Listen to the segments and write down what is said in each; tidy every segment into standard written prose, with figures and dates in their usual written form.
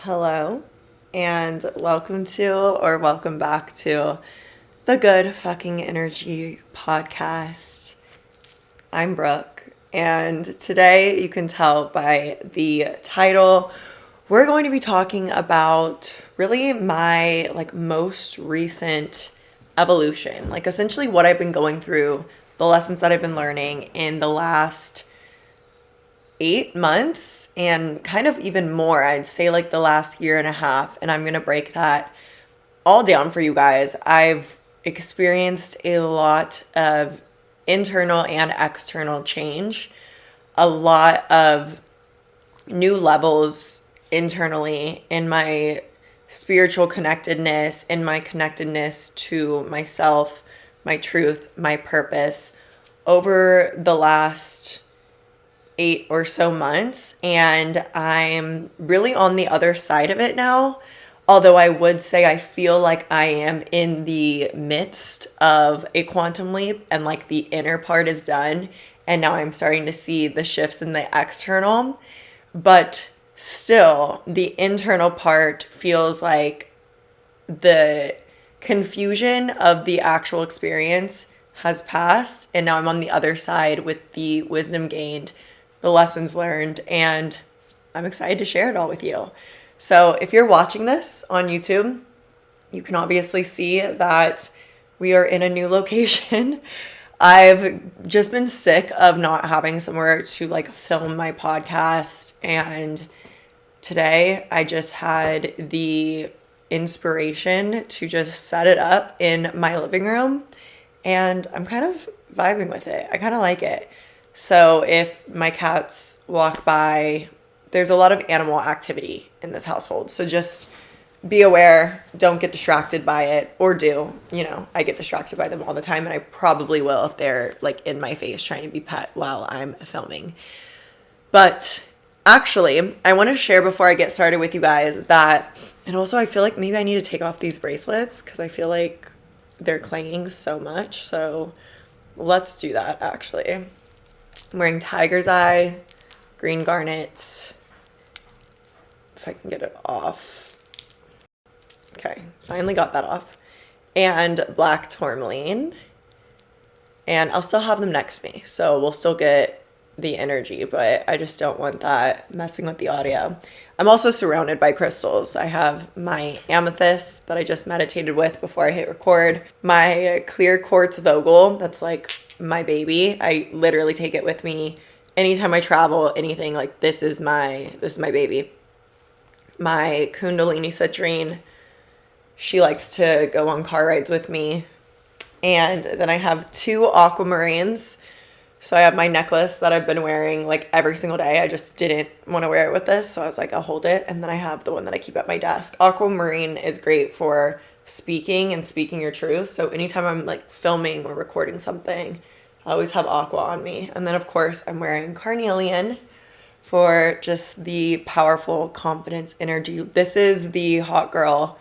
Hello, and welcome back to the Good Fucking Energy podcast. I'm Brooke, and today you can tell by the title, we're going to be talking about really my most recent evolution, essentially what I've been going through, the lessons that I've been learning in the last 8 months and kind of even more. I'd say the last year and a half. And I'm going to break that all down for you guys. I've experienced a lot of internal and external change, a lot of new levels internally in my spiritual connectedness, in my connectedness to myself, my truth, my purpose over the last 8 or so months, and I'm really on the other side of it now. Although I would say I feel like I am in the midst of a quantum leap and the inner part is done, and now I'm starting to see the shifts in the external. But still, the internal part feels like the confusion of the actual experience has passed, and now I'm on the other side with the wisdom gained, the lessons learned, and I'm excited to share it all with you. So if you're watching this on YouTube, you can obviously see that we are in a new location. I've just been sick of not having somewhere to film my podcast, and today I just had the inspiration to just set it up in my living room, and I'm kind of vibing with it. I kind of like it. So if my cats walk by, there's a lot of animal activity in this household. So just be aware, don't get distracted by it, or do. I get distracted by them all the time, and I probably will if they're in my face trying to be pet while I'm filming. But actually, I want to share before I get started with you guys that, and also I feel like maybe I need to take off these bracelets because I feel like they're clanging so much. So let's do that actually. I'm wearing tiger's eye, green garnet, if I can get it off. Okay, finally got that off. And black tourmaline. And I'll still have them next to me, so we'll still get the energy, but I just don't want that messing with the audio. I'm also surrounded by crystals. I have my amethyst that I just meditated with before I hit record. My clear quartz Vogel, that's my baby. I literally take it with me anytime I travel, anything. This is my baby. My Kundalini citrine, she likes to go on car rides with me. And then I have 2 aquamarines. So I have my necklace that I've been wearing every single day. I just didn't want to wear it with this, so I was like, I'll hold it. And then I have the one that I keep at my desk. Aquamarine is great for speaking and speaking your truth. So anytime I'm filming or recording something, I always have aqua on me. And then of course I'm wearing carnelian for just the powerful confidence energy. This is the Hot Girl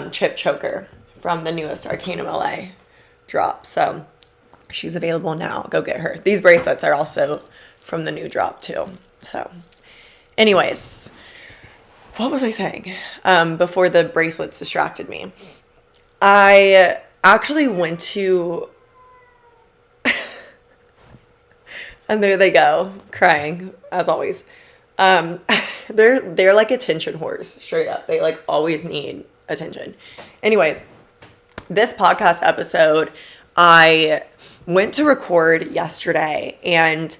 chip choker from the newest Arcanum LA drop. So she's available now. Go get her. These bracelets are also from the new drop too. So anyways, what was I saying? Before the bracelets distracted me. I actually went to and there they go, crying as always. They're like attention whores, straight up. They always need attention. Anyways, this podcast episode I went to record yesterday, and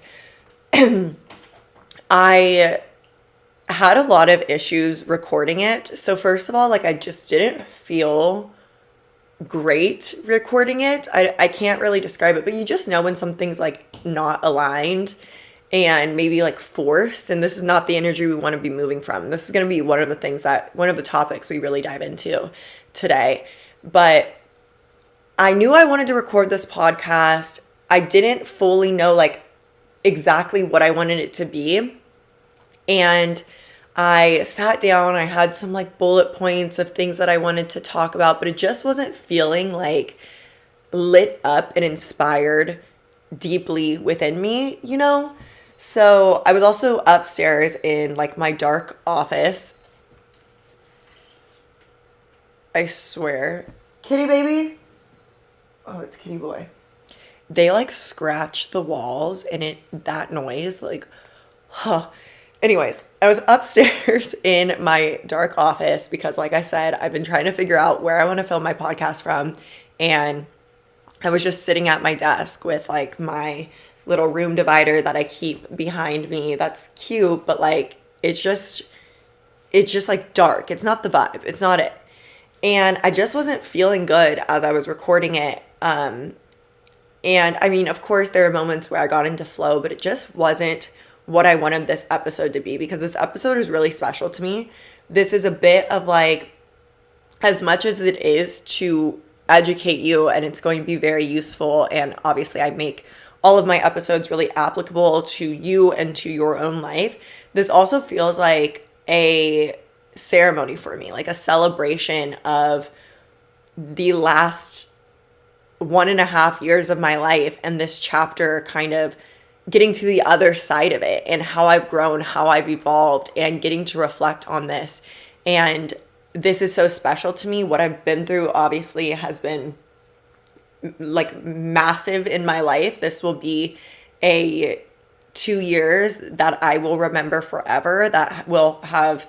I had a lot of issues recording it. So first of all, I just didn't feel great recording it. I can't really describe it, but you just know when something's not aligned and maybe forced, and this is not the energy we want to be moving from. This is going to be one of the topics we really dive into today. But I knew I wanted to record this podcast. I didn't fully know exactly what I wanted it to be. And I sat down, I had some bullet points of things that I wanted to talk about, but it just wasn't feeling lit up and inspired deeply within me, So I was also upstairs in my dark office, I swear. Kitty baby? Oh, it's kitty boy. They like scratch the walls and that noise, like, huh. Anyways, I was upstairs in my dark office because, like I said, I've been trying to figure out where I want to film my podcast from. And I was just sitting at my desk with like my little room divider that I keep behind me. That's cute, but like, it's just like dark. It's not the vibe. It's not it. And I just wasn't feeling good as I was recording it. And I mean, of course, there are moments where I got into flow, but it just wasn't what I wanted this episode to be, because this episode is really special to me. This is a bit of like, as much as it is to educate you and it's going to be very useful, and obviously I make all of my episodes really applicable to you and to your own life, this also feels like a ceremony for me, like a celebration of the last 1.5 years of my life and this chapter kind of getting to the other side of it and how I've grown, how I've evolved, and getting to reflect on this. And this is so special to me. What I've been through obviously has been like massive in my life. This will be a 2 years that I will remember forever, that will have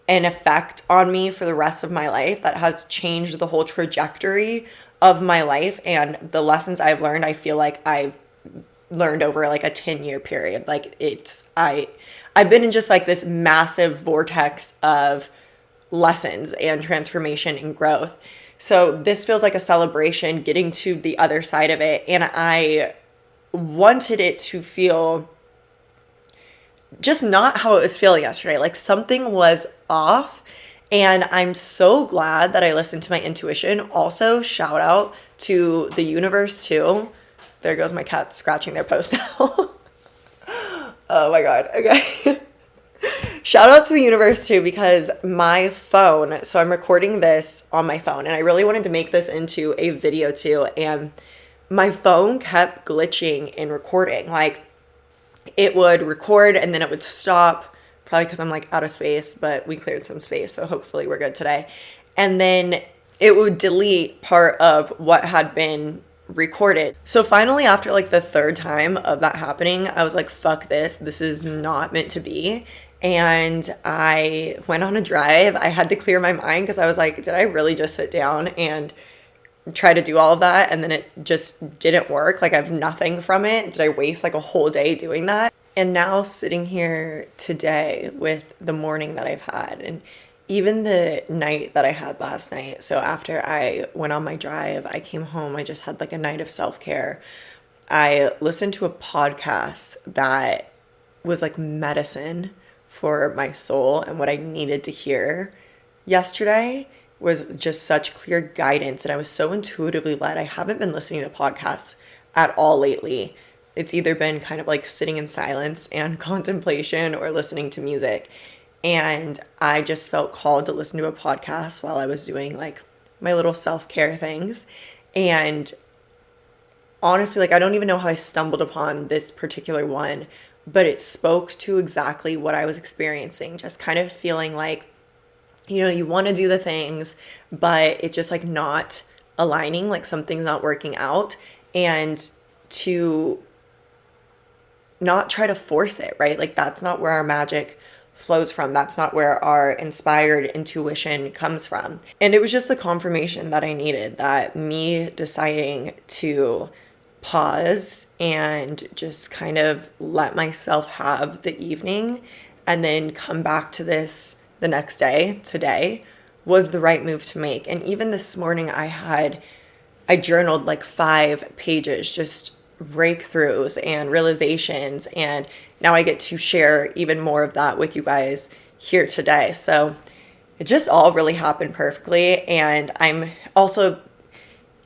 an effect on me for the rest of my life, that has changed the whole trajectory of my life. And the lessons I've learned, I feel like I've learned over like a 10-year period. Like I've been in just like this massive vortex of lessons and transformation and growth. So this feels like a celebration, getting to the other side of it. And I wanted it to feel just not how it was feeling yesterday. Like something was off. And I'm so glad that I listened to my intuition. Also, shout out to the universe too. There goes my cat scratching their post now. Oh my God. Okay. Shout out to the universe too, because my phone, so I'm recording this on my phone and I really wanted to make this into a video too. And my phone kept glitching in recording. Like it would record and then it would stop, probably because I'm like out of space, but we cleared some space. So hopefully we're good today. And then it would delete part of what had been recorded. So finally, after like the third time of that happening, I was like, fuck this. This is not meant to be. And I went on a drive. I had to clear my mind because I was like, did I really just sit down and try to do all of that? And then it just didn't work. Like I have nothing from it. Did I waste like a whole day doing that? And now sitting here today with the morning that I've had and even the night that I had last night. So after I went on my drive, I came home. I just had like a night of self-care. I listened to a podcast that was like medicine for my soul, and what I needed to hear yesterday was just such clear guidance, and I was so intuitively led. I haven't been listening to podcasts at all lately. It's either been kind of like sitting in silence and contemplation or listening to music. And I just felt called to listen to a podcast while I was doing like my little self-care things. And honestly, like I don't even know how I stumbled upon this particular one, but it spoke to exactly what I was experiencing. Just kind of feeling like, you know, you want to do the things, but it's just like not aligning, like something's not working out. And to not try to force it, right? Like that's not where our magic flows from. That's not where our inspired intuition comes from. And it was just the confirmation that I needed, that me deciding to pause and just kind of let myself have the evening and then come back to this the next day, today, was the right move to make. And even this morning I journaled like 5 pages, just breakthroughs and realizations, and now I get to share even more of that with you guys here today. So it just all really happened perfectly. And I'm also,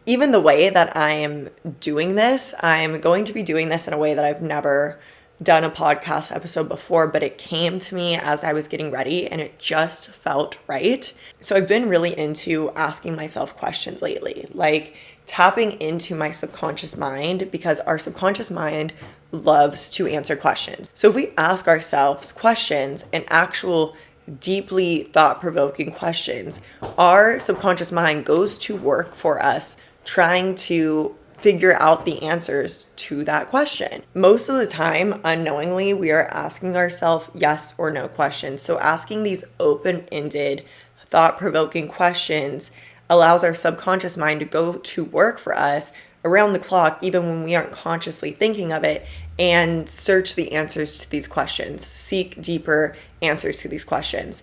even the way that I'm doing this, I'm going to be doing this in a way that I've never done a podcast episode before, but it came to me as I was getting ready and it just felt right. So I've been really into asking myself questions lately, like tapping into my subconscious mind, because our subconscious mind loves to answer questions. So if we ask ourselves questions and actual deeply thought-provoking questions, our subconscious mind goes to work for us trying to figure out the answers to that question. Most of the time, unknowingly, we are asking ourselves yes or no questions. So asking these open-ended, thought-provoking questions allows our subconscious mind to go to work for us around the clock, even when we aren't consciously thinking of it, and search the answers to these questions, seek deeper answers to these questions.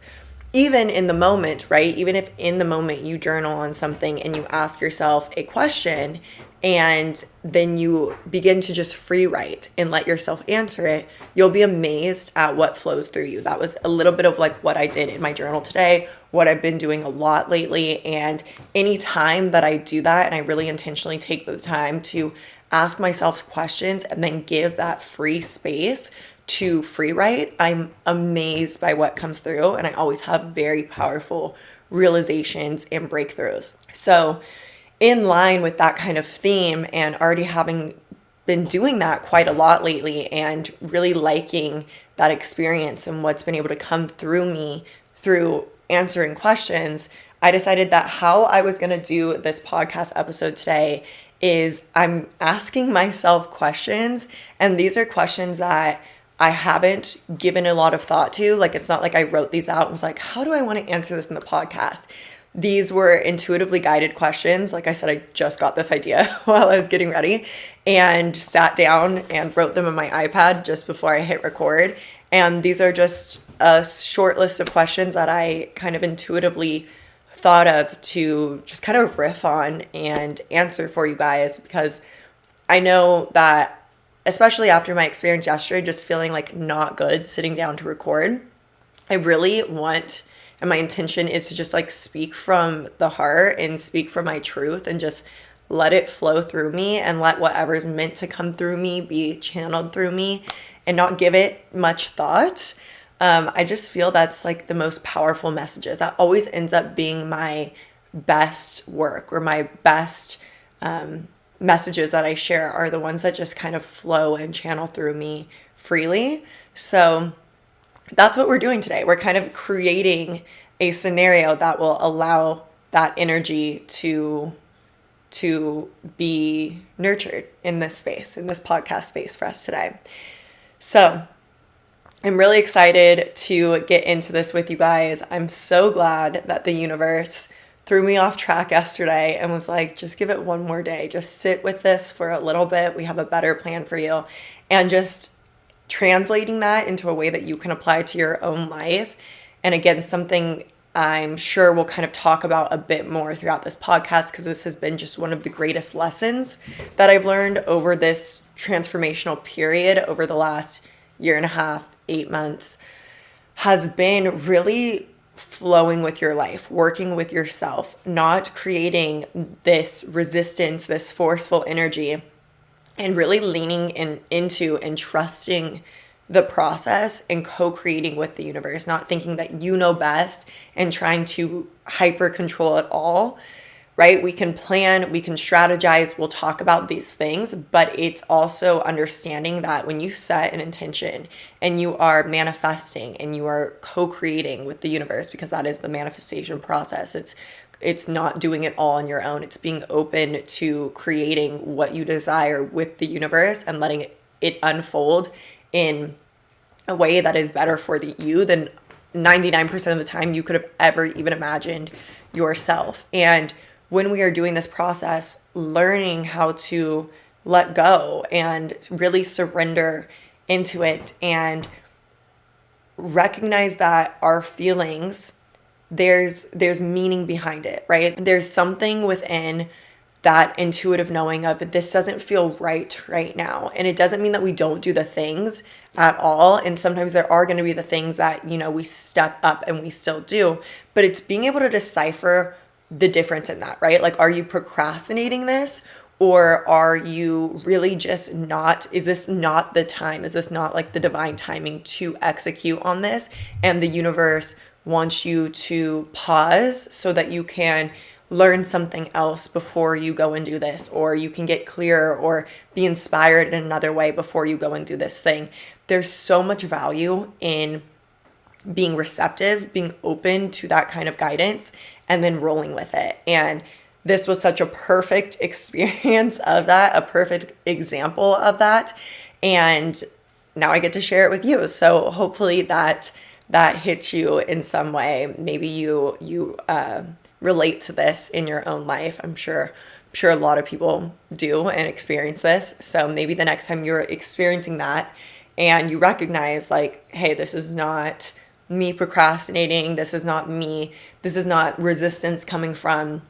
Even in the moment, right? Even if in the moment you journal on something and you ask yourself a question and then you begin to just free write and let yourself answer it, you'll be amazed at what flows through you. That was a little bit of like what I did in my journal today, what I've been doing a lot lately. And any time that I do that and I really intentionally take the time to ask myself questions and then give that free space to free write, I'm amazed by what comes through, and I always have very powerful realizations and breakthroughs. So in line with that kind of theme and already having been doing that quite a lot lately and really liking that experience and what's been able to come through me through answering questions, I decided that how I was going to do this podcast episode today is I'm asking myself questions, and these are questions that I haven't given a lot of thought to. Like, it's not like I wrote these out and was like, how do I want to answer this in the podcast? These were intuitively guided questions. Like I said, I just got this idea while I was getting ready and sat down and wrote them on my iPad just before I hit record. And these are just a short list of questions that I kind of intuitively thought of to just kind of riff on and answer for you guys, because I know that especially after my experience yesterday, just feeling like not good sitting down to record, I really want, and my intention is to just like speak from the heart and speak from my truth and just let it flow through me and let whatever's meant to come through me be channeled through me and not give it much thought. I just feel that's like the most powerful messages. That always ends up being my best work, or my best messages that I share are the ones that just kind of flow and channel through me freely. So that's what we're doing today. We're kind of creating a scenario that will allow that energy to be nurtured in this space, in this podcast space for us today. So I'm really excited to get into this with you guys. I'm so glad that the universe threw me off track yesterday and was like, just give it one more day. Just sit with this for a little bit. We have a better plan for you. And just translating that into a way that you can apply to your own life. And again, something I'm sure we'll kind of talk about a bit more throughout this podcast, because this has been just one of the greatest lessons that I've learned over this transformational period over the last year and a half, 8 months, has been really flowing with your life, working with yourself, not creating this resistance, this forceful energy, and really leaning into and trusting the process and co-creating with the universe, not thinking that you know best and trying to hyper control it all, right? We can plan, we can strategize, we'll talk about these things, but it's also understanding that when you set an intention and you are manifesting and you are co-creating with the universe, because that is the manifestation process. It's not doing it all on your own. It's being open to creating what you desire with the universe and letting it unfold in a way that is better for you than 99% of the time you could have ever even imagined yourself. And when we are doing this process, learning how to let go and really surrender into it and recognize that our feelings, there's meaning behind it, right? There's something within that intuitive knowing of this doesn't feel right now. And it doesn't mean that we don't do the things at all. And sometimes there are going to be the things that, we step up and we still do, but it's being able to decipher the difference in that, right? Like, are you procrastinating this, or are you really just not, is this not the time? Is this not like the divine timing to execute on this? And the universe wants you to pause so that you can learn something else before you go and do this, or you can get clearer or be inspired in another way before you go and do this thing. There's so much value in being receptive, being open to that kind of guidance, and then rolling with it. And this was such a perfect experience of that, a perfect example of that. And now I get to share it with you. So hopefully that hits you in some way. Maybe you relate to this in your own life. I'm sure a lot of people do and experience this. So maybe the next time you're experiencing that and you recognize like, hey, this is not me procrastinating. This is not me. This is not resistance coming from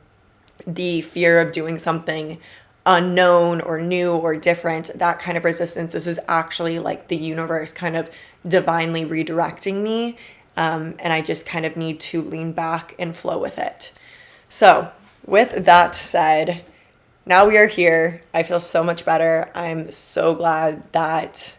the fear of doing something unknown or new or different, that kind of resistance. This is actually like the universe kind of divinely redirecting me. And I just kind of need to lean back and flow with it. So with that said, now we are here. I feel so much better. I'm so glad that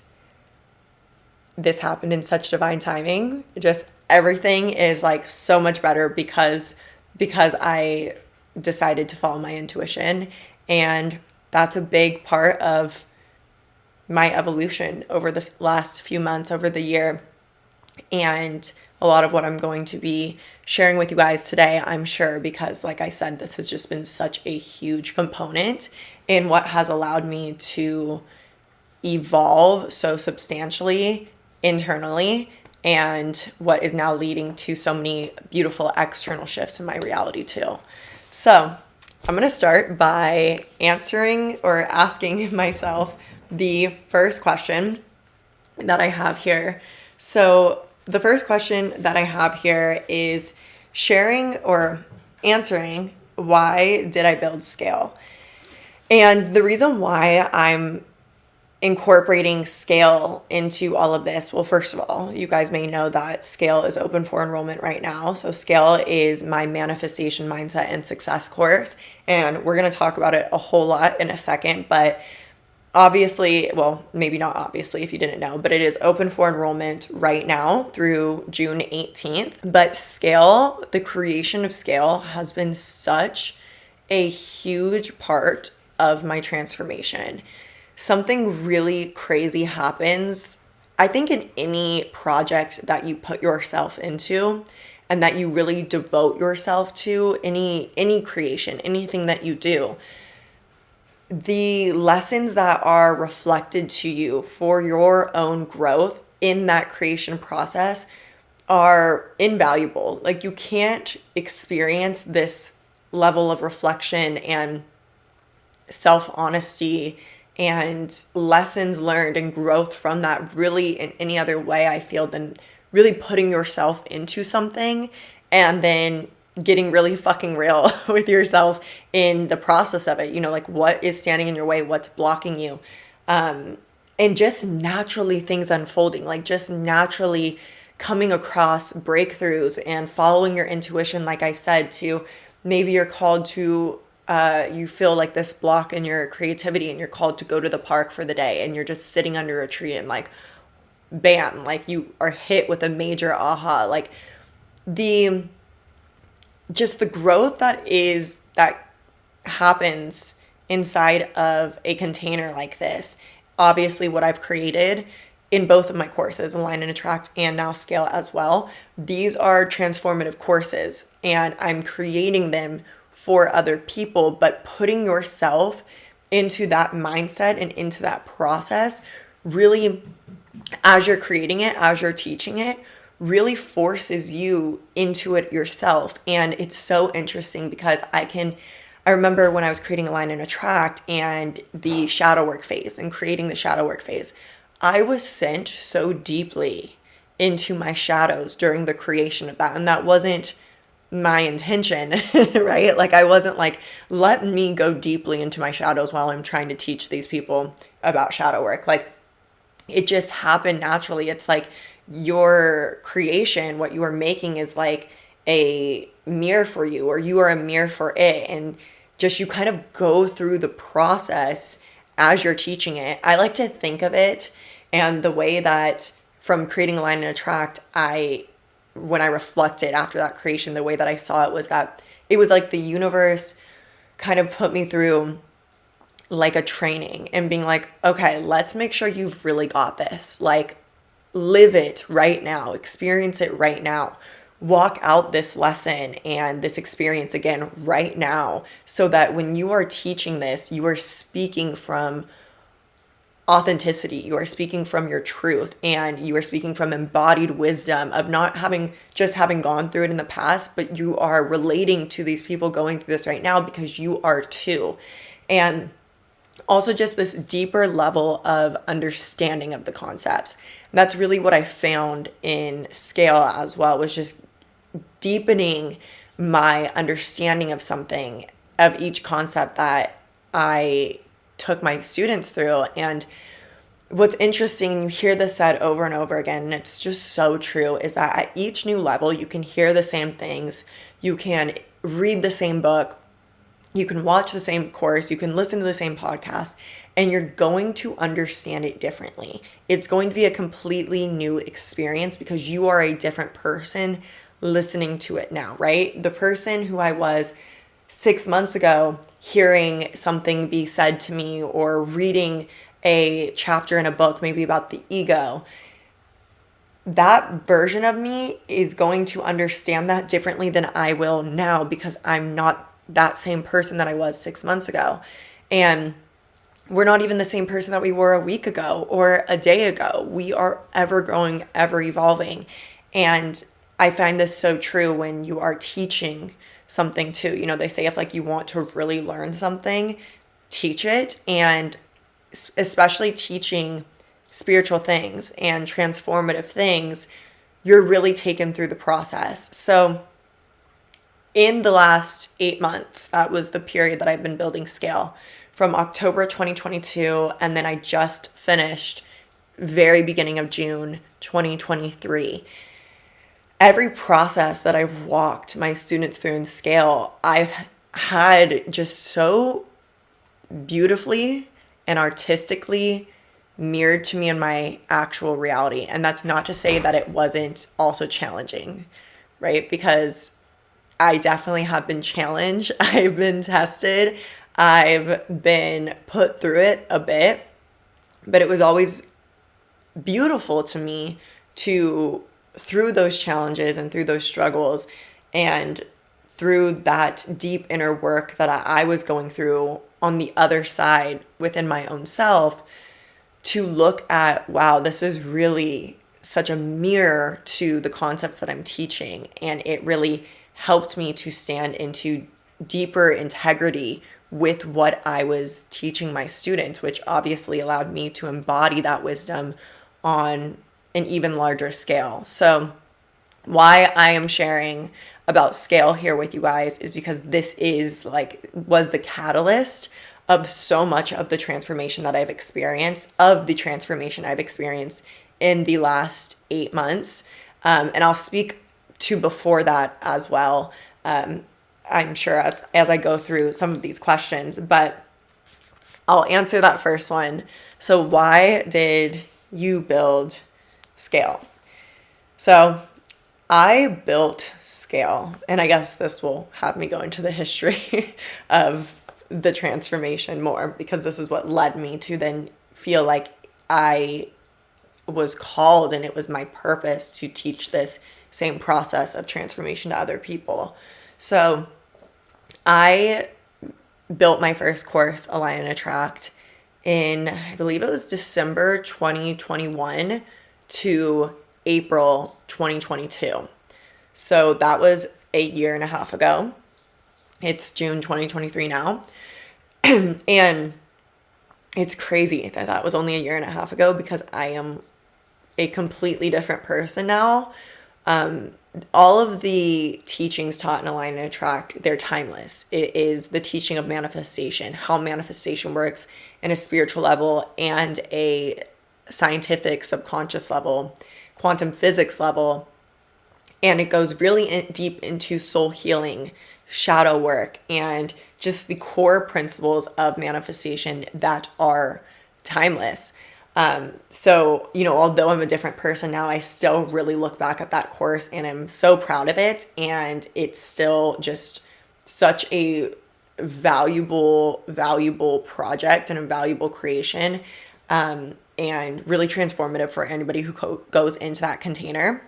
this happened in such divine timing. Just everything is like so much better because I decided to follow my intuition. And that's a big part of my evolution over the last few months, over the year. And a lot of what I'm going to be sharing with you guys today, I'm sure, because like I said, this has just been such a huge component in what has allowed me to evolve so substantially internally, and what is now leading to so many beautiful external shifts in my reality too. So I'm going to start by answering or asking myself the first question that I have here. So the first question that I have here is sharing or answering, why did I build Scale? And the reason why I'm incorporating Scale into all of this, well, first of all, you guys may know that Scale is open for enrollment right now. So Scale is my manifestation mindset and success course, and we're going to talk about it a whole lot in a second. But obviously, well, maybe not obviously if you didn't know, but it is open for enrollment right now through June 18th. But Scale, the creation of Scale, has been such a huge part of my transformation. Something really crazy happens, I think, in any project that you put yourself into and that you really devote yourself to, any creation, anything that you do. The lessons that are reflected to you for your own growth in that creation process are invaluable. Like, you can't experience this level of reflection and self-honesty and lessons learned and growth from that really in any other way, I feel, than really putting yourself into something and then getting really fucking real with yourself in the process of it. You know, like, what is standing in your way? What's blocking you? And just naturally things unfolding, like just naturally coming across breakthroughs and following your intuition. Like I said, to maybe you're called to you feel like this block in your creativity and you're called to go to the park for the day, and you're just sitting under a tree and like, bam, like you are hit with a major aha. Like the growth that happens inside of a container like this. Obviously, what I've created in both of my courses, Align and Attract and now Scale as well, these are transformative courses, and I'm creating them for other people. But putting yourself into that mindset and into that process really, as you're creating it, as you're teaching it, really forces you into it yourself. And it's so interesting because I remember when I was creating Align and Attract and the shadow work phase and creating the shadow work phase, I was sent so deeply into my shadows during the creation of that. And that wasn't my intention, right? Like, I wasn't like, let me go deeply into my shadows while I'm trying to teach these people about shadow work. Like, it just happened naturally. It's like your creation, what you are making, is like a mirror for you, or you are a mirror for it. And just, you kind of go through the process as you're teaching it. I like to think of it, and the way that from creating Align and Attract, when I reflected after that creation, the way that I saw it was that it was like the universe kind of put me through like a training and being like, okay, let's make sure you've really got this. Like, live it right now, experience it right now, walk out this lesson and this experience again right now, so that when you are teaching this, you are speaking from authenticity, you are speaking from your truth, and you are speaking from embodied wisdom of not having gone through it in the past, but you are relating to these people going through this right now because you are too. And also just this deeper level of understanding of the concepts. And that's really what I found in Scale as well, was just deepening my understanding of something, of each concept that I took my students through. And what's interesting, you hear this said over and over again, and it's just so true, is that at each new level, you can hear the same things, you can read the same book, you can watch the same course, you can listen to the same podcast, and you're going to understand it differently. It's going to be a completely new experience because you are a different person listening to it now, right? The person who I was 6 months ago, hearing something be said to me or reading a chapter in a book, maybe about the ego, that version of me is going to understand that differently than I will now, because I'm not that same person that I was 6 months ago. And we're not even the same person that we were a week ago or a day ago. We are ever growing, ever evolving. And I find this so true when you are teaching something too. You know, they say if like you want to really learn something, teach it. And especially teaching spiritual things and transformative things, you're really taken through the process. So in the last 8 months, that was the period that I've been building Scale, from October 2022, and then I just finished very beginning of June 2023. Every process that I've walked my students through in Scale, I've had just so beautifully and artistically mirrored to me in my actual reality. And that's not to say that it wasn't also challenging, right? Because I definitely have been challenged. I've been tested. I've been put through it a bit, but it was always beautiful to me to, through those challenges and through those struggles and through that deep inner work that I was going through on the other side within my own self, to look at, wow, this is really such a mirror to the concepts that I'm teaching. And it really helped me to stand into deeper integrity with what I was teaching my students, which obviously allowed me to embody that wisdom on an even larger scale. So why I am sharing about Scale here with you guys is because this was the catalyst of so much of the transformation that I've experienced, in the last 8 months. And I'll speak to before that as well. I'm sure as I go through some of these questions, but I'll answer that first one. So why did you build Scale? So I built Scale, and I guess this will have me go into the history of the transformation more, because this is what led me to then feel like I was called and it was my purpose to teach this same process of transformation to other people. So I built my first course, Align and Attract, in, I believe it was December 2021 to April 2022. So that was a year and a half ago. It's June 2023 now. And it's crazy that that was only a year and a half ago, because I am a completely different person now. All of the teachings taught in Align and Attract, they're timeless. It is the teaching of manifestation, how manifestation works in a spiritual level and a scientific subconscious level, quantum physics level. And it goes really deep into soul healing, shadow work, and just the core principles of manifestation that are timeless. So, although I'm a different person now, I still really look back at that course and I'm so proud of it. And it's still just such a valuable project and a valuable creation. and really transformative for anybody who goes into that container.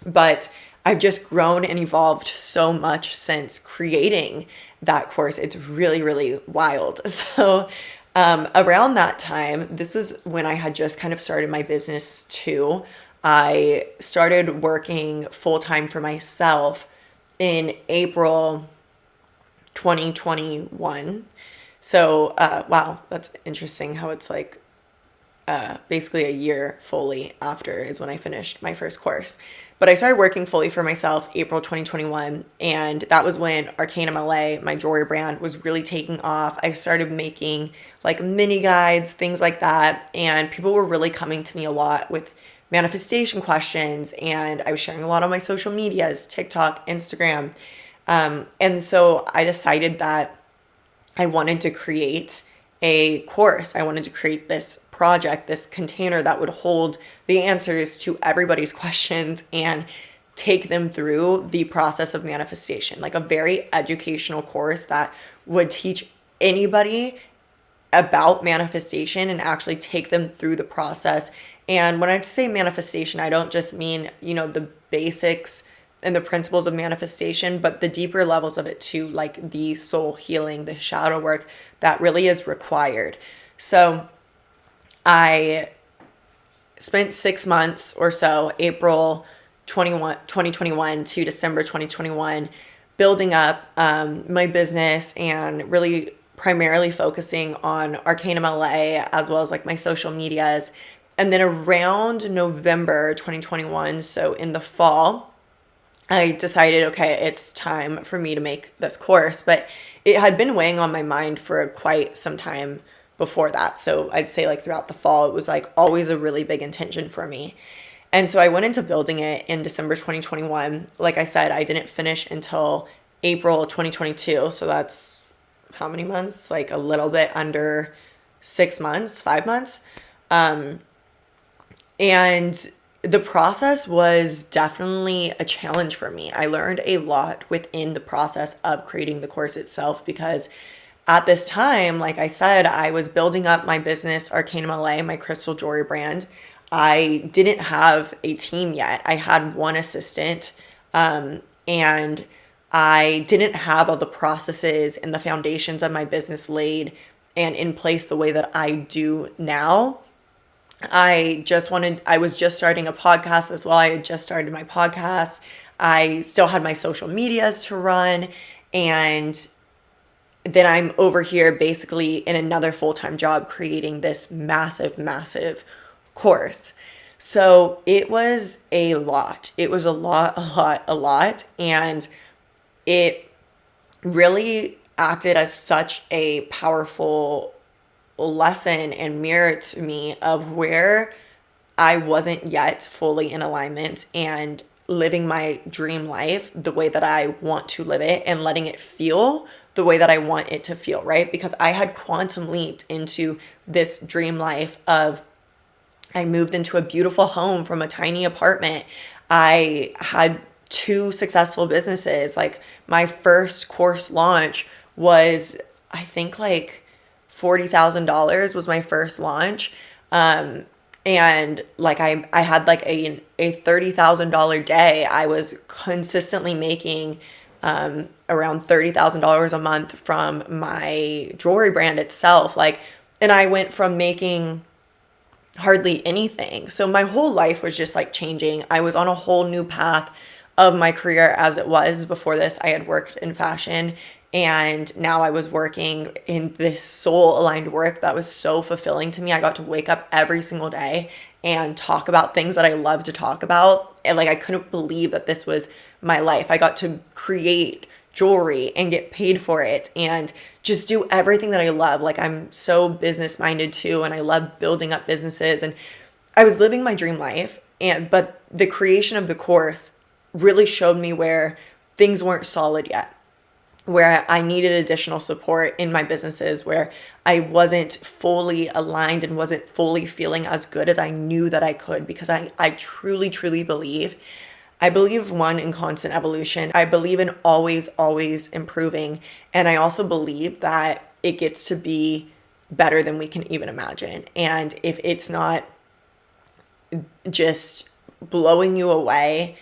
But I've just grown and evolved so much since creating that course. It's really, really wild. So around that time, this is when I had just kind of started my business too. I started working full time for myself in April 2021. So, wow, that's interesting how it's like basically a year fully after is when I finished my first course. But I started working fully for myself April 2021, and that was when Arcanum LA, my jewelry brand, was really taking off. I started making like mini guides, things like that, and people were really coming to me a lot with manifestation questions, and I was sharing a lot on my social medias, TikTok, Instagram. And so I decided that I wanted to create a course. I wanted to create this project, this container that would hold the answers to everybody's questions and take them through the process of manifestation, like a very educational course that would teach anybody about manifestation and actually take them through the process. And when I say manifestation, I don't just mean, the basics and the principles of manifestation, but the deeper levels of it too, like the soul healing, the shadow work that really is required. So I spent 6 months or so, April 2021 to December 2021, building up my business and really primarily focusing on Arcanum LA as well as like my social medias. And then around November 2021, so in the fall, I decided, okay, it's time for me to make this course, but it had been weighing on my mind for quite some time before that. So I'd say like throughout the fall, it was like always a really big intention for me. And so I went into building it in December 2021. Like I said, I didn't finish until April 2022. So that's how many months? Like a little bit under 6 months, 5 months. And the process was definitely a challenge for me. I learned a lot within the process of creating the course itself because at this time, like I said, I was building up my business, Arcanum LA, my crystal jewelry brand. I didn't have a team yet. I had one assistant, and I didn't have all the processes and the foundations of my business laid and in place the way that I do now. I was just starting a podcast as well. I had just started my podcast. I still had my social medias to run. And then I'm over here basically in another full-time job creating this massive, massive course. So it was a lot. It was a lot. And it really acted as such a powerful lesson and mirror to me of where I wasn't yet fully in alignment and living my dream life the way that I want to live it and letting it feel the way that I want it to feel, right? Because I had quantum leaped into this dream life of I moved into a beautiful home from a tiny apartment. I had 2 successful businesses. Like my first course launch was, I think like $40,000 was my first launch. And like I had like a $30,000 day. I was consistently making around $30,000 a month from my jewelry brand itself. And I went from making hardly anything. So my whole life was just like changing. I was on a whole new path of my career as it was. Before this, I had worked in fashion, and now I was working in this soul aligned work that was so fulfilling to me. I got to wake up every single day and talk about things that I love to talk about. And like, I couldn't believe that this was my life. I got to create jewelry and get paid for it and just do everything that I love. Like, I'm so business minded too, and I love building up businesses, and I was living my dream life. But the creation of the course really showed me where things weren't solid yet, where I needed additional support in my businesses, where I wasn't fully aligned and wasn't fully feeling as good as I knew that I could, because I truly, truly believe. I believe, one, in constant evolution. I believe in always, always improving. And I also believe that it gets to be better than we can even imagine. And if it's not just blowing you away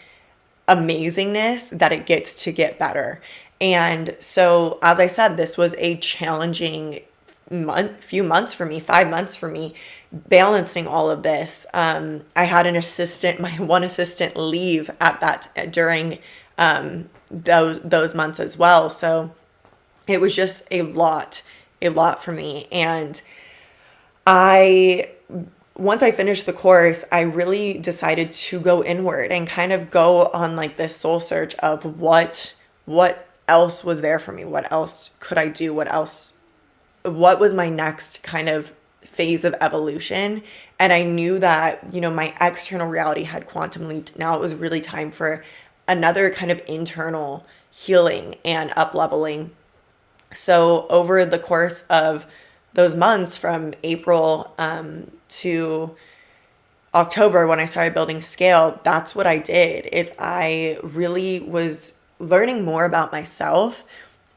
amazingness, that it gets to get better. And so, as I said, this was a challenging few months for me, 5 months for me, balancing all of this. I had an assistant, my one assistant, leave at that during those months as well. So it was just a lot for me. And I once I finished the course, I really decided to go inward and kind of go on like this soul search of what else was there for me? What else could I do? What was my next kind of phase of evolution? And I knew that, my external reality had quantum leaped. Now it was really time for another kind of internal healing and up leveling. So over the course of those months from April to October, when I started building scale, that's what I did. Is I really was learning more about myself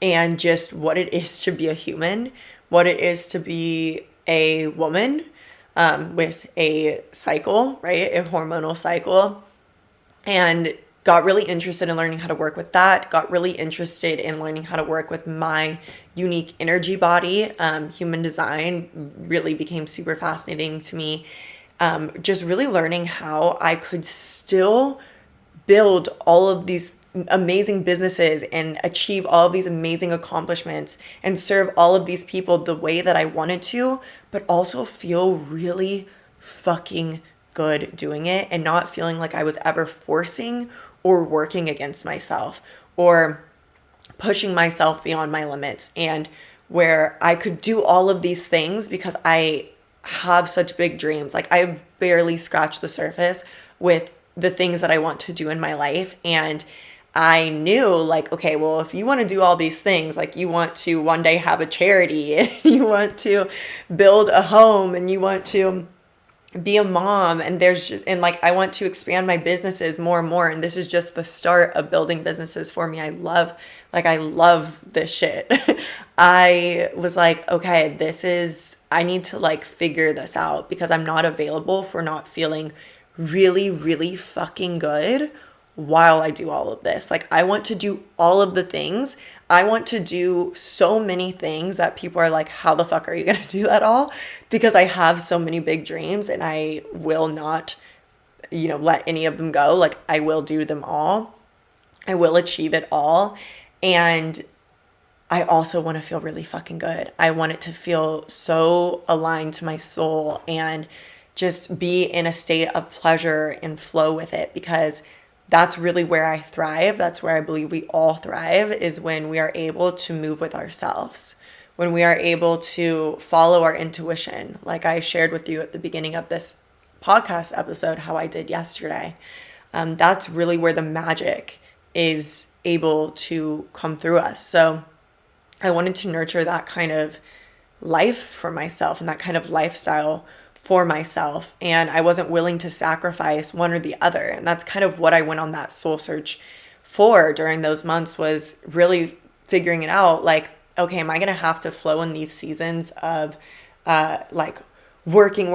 and just what it is to be a human, what it is to be a woman with a cycle, right? A hormonal cycle. And got really interested in learning how to work with that, got really interested in learning how to work with my unique energy body. Human design really became super fascinating to me. Just really learning how I could still build all of these amazing businesses and achieve all of these amazing accomplishments and serve all of these people the way that I wanted to, but also feel really fucking good doing it and not feeling like I was ever forcing or working against myself or pushing myself beyond my limits, and where I could do all of these things because I have such big dreams. Like, I've barely scratched the surface with the things that I want to do in my life. And I knew, like, okay, well, if you want to do all these things, like you want to one day have a charity and you want to build a home and you want to be a mom, and I want to expand my businesses more and more. And this is just the start of building businesses for me. I love this shit. I was like, okay, I need to like figure this out because I'm not available for not feeling really, really fucking good while I do all of this. Like, I want to do all of the things. I want to do so many things that people are like, how the fuck are you going to do that all? Because I have so many big dreams and I will not, let any of them go. Like, I will do them all. I will achieve it all. And I also want to feel really fucking good. I want it to feel so aligned to my soul and just be in a state of pleasure and flow with it, because that's really where I thrive. That's where I believe we all thrive, is when we are able to move with ourselves, when we are able to follow our intuition. Like I shared with you at the beginning of this podcast episode, how I did yesterday. That's really where the magic is able to come through us. So I wanted to nurture that kind of life for myself and that kind of lifestyle for myself. And I wasn't willing to sacrifice one or the other. And that's kind of what I went on that soul search for during those months, was really figuring it out. Like, okay, am I going to have to flow in these seasons of like working,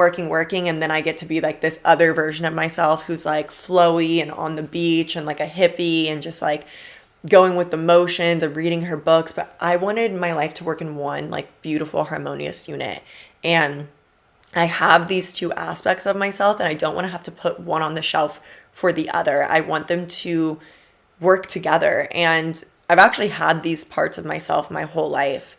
and then I get to be like this other version of myself who's like flowy and on the beach and like a hippie and just like going with the motions of reading her books. But I wanted my life to work in one like beautiful, harmonious unit. And I have these two aspects of myself, and I don't want to have to put one on the shelf for the other. I want them to work together. And I've actually had these parts of myself my whole life.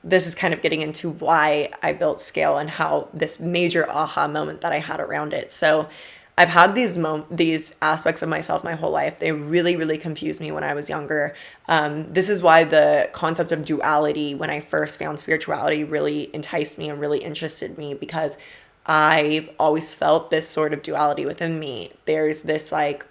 This is kind of getting into why I built Scale and how this major aha moment that I had around it. So I've had these aspects of myself my whole life. They really, really confused me when I was younger. This is why the concept of duality, when I first found spirituality, really enticed me and really interested me, because I've always felt this sort of duality within me. There's this like,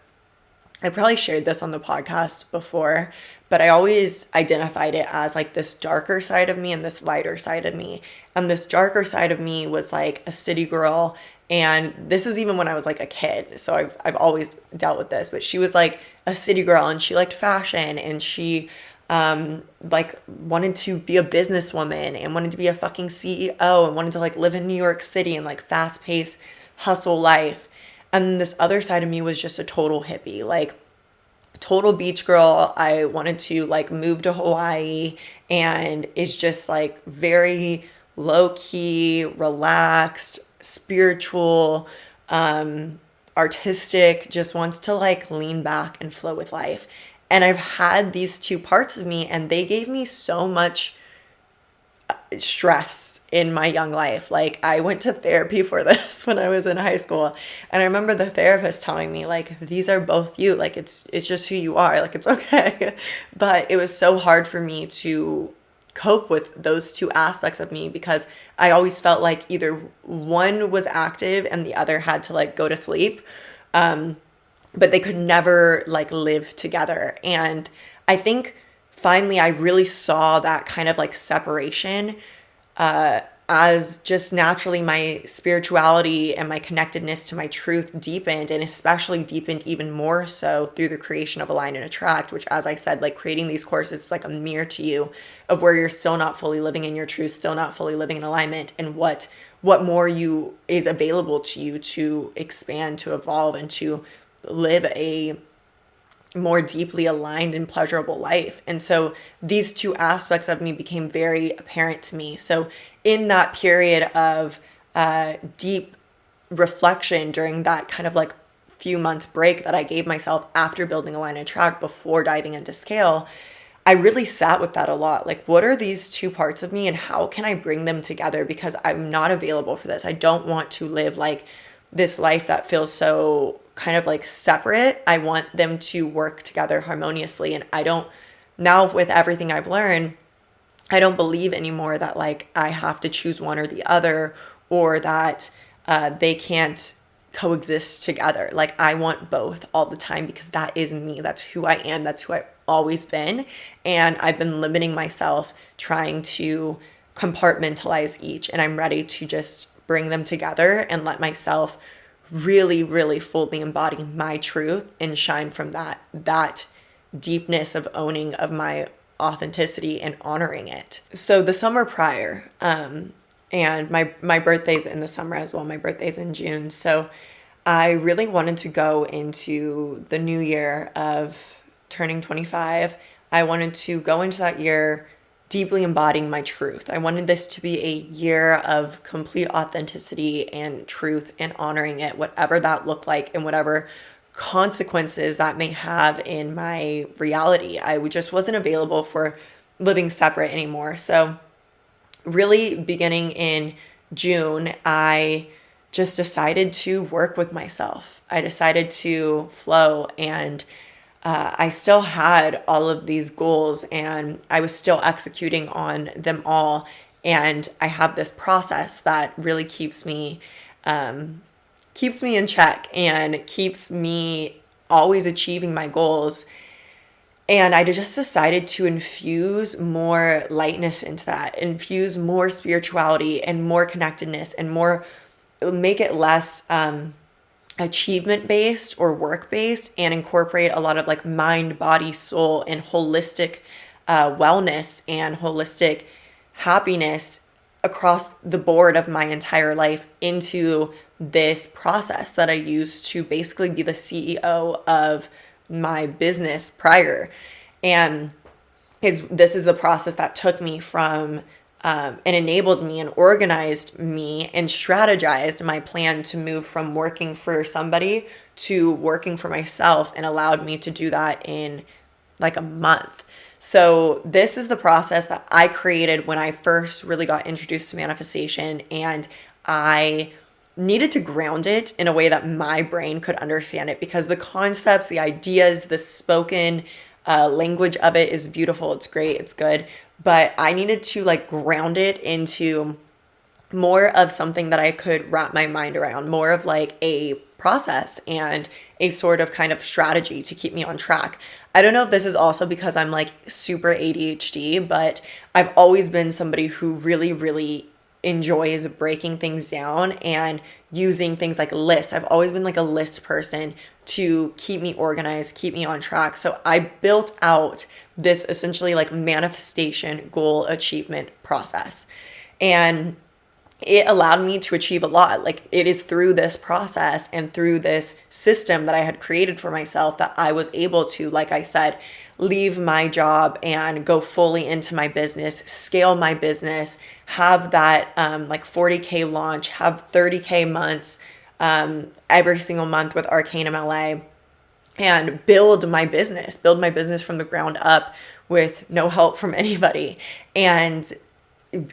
I probably shared this on the podcast before, but I always identified it as like this darker side of me and this lighter side of me. And this darker side of me was like a city girl. And this is even when I was like a kid. So I've always dealt with this, but she was like a city girl and she liked fashion and she like wanted to be a businesswoman and wanted to be a fucking CEO and wanted to like live in New York City and like fast paced hustle life. And this other side of me was just a total hippie, like total beach girl. I wanted to like move to Hawaii and it's just like very low key, relaxed, spiritual, artistic, just wants to like lean back and flow with life. And I've had these two parts of me and they gave me so much stress in my young life. Like I went to therapy for this when I was in high school. And I remember the therapist telling me like these are both you. Like it's just who you are. Like it's okay. But it was so hard for me to cope with those two aspects of me because I always felt like either one was active and the other had to like go to sleep. But they could never like live together. And I think finally I really saw that kind of like separation as just naturally my spirituality and my connectedness to my truth deepened, and especially deepened even more so through the creation of Align and Attract, which, as I said, like creating these courses is like a mirror to you of where you're still not fully living in your truth, still not fully living in alignment, and what more you is available to you to expand, to evolve, and to live a more deeply aligned and pleasurable life. And so these two aspects of me became very apparent to me. So in that period of deep reflection during that kind of like few months break that I gave myself after building Align and Attract before diving into scale, I really sat with that a lot. Like, what are these two parts of me and how can I bring them together? Because I'm not available for this. I don't want to live like this life that feels so kind of like separate. I want them to work together harmoniously. And I don't, now with everything I've learned, I don't believe anymore that like I have to choose one or the other, or that they can't coexist together. Like I want both all the time because that is me. That's who I am. That's who I've always been. And I've been limiting myself trying to compartmentalize each. And I'm ready to just bring them together and let myself really, really fully embody my truth and shine from that deepness of owning of my authenticity and honoring it. So the summer prior, and my birthday's in the summer as well. My birthday's in June. So I really wanted to go into the new year of turning 25. I wanted to go into that year deeply embodying my truth. I wanted this to be a year of complete authenticity and truth and honoring it, whatever that looked like and whatever consequences that may have in my reality. I just wasn't available for living separate anymore. So really beginning in June, I just decided to work with myself. I decided to flow, and I still had all of these goals and I was still executing on them all. And I have this process that really keeps me in check and keeps me always achieving my goals. And I just decided to infuse more lightness into that, infuse more spirituality and more connectedness and more, make it less achievement based or work based, and incorporate a lot of like mind, body, soul, and holistic wellness and holistic happiness across the board of my entire life into this process that I used to basically be the CEO of my business prior. And this is the process that took me from and enabled me and organized me and strategized my plan to move from working for somebody to working for myself, and allowed me to do that in like a month. So this is the process that I created when I first really got introduced to manifestation, and I needed to ground it in a way that my brain could understand it, because the concepts, the ideas, the spoken language of it is beautiful. It's great. It's good. But I needed to like ground it into more of something that I could wrap my mind around, more of like a process and a sort of kind of strategy to keep me on track. I don't know if this is also because I'm like super ADHD, but I've always been somebody who really, really enjoys breaking things down and using things like lists. I've always been like a list person to keep me organized, keep me on track. So I built out this essentially like manifestation goal achievement process. And it allowed me to achieve a lot. Like, it is through this process and through this system that I had created for myself that I was able to, like I said, leave my job and go fully into my business, scale my business, have that like 40K launch, have 30K months every single month with Arcanum LA, and build my business from the ground up with no help from anybody, and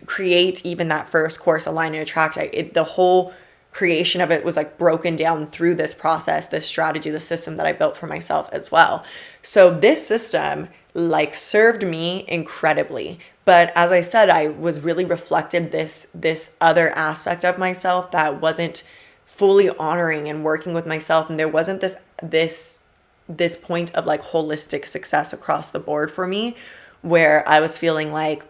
create even that first course, Align and Attract. The whole creation of it was like broken down through this process, this strategy, the system that I built for myself as well. So this system like served me incredibly. But as I said, I was really reflected this other aspect of myself that wasn't fully honoring and working with myself. And there wasn't this point of like holistic success across the board for me, where I was feeling like,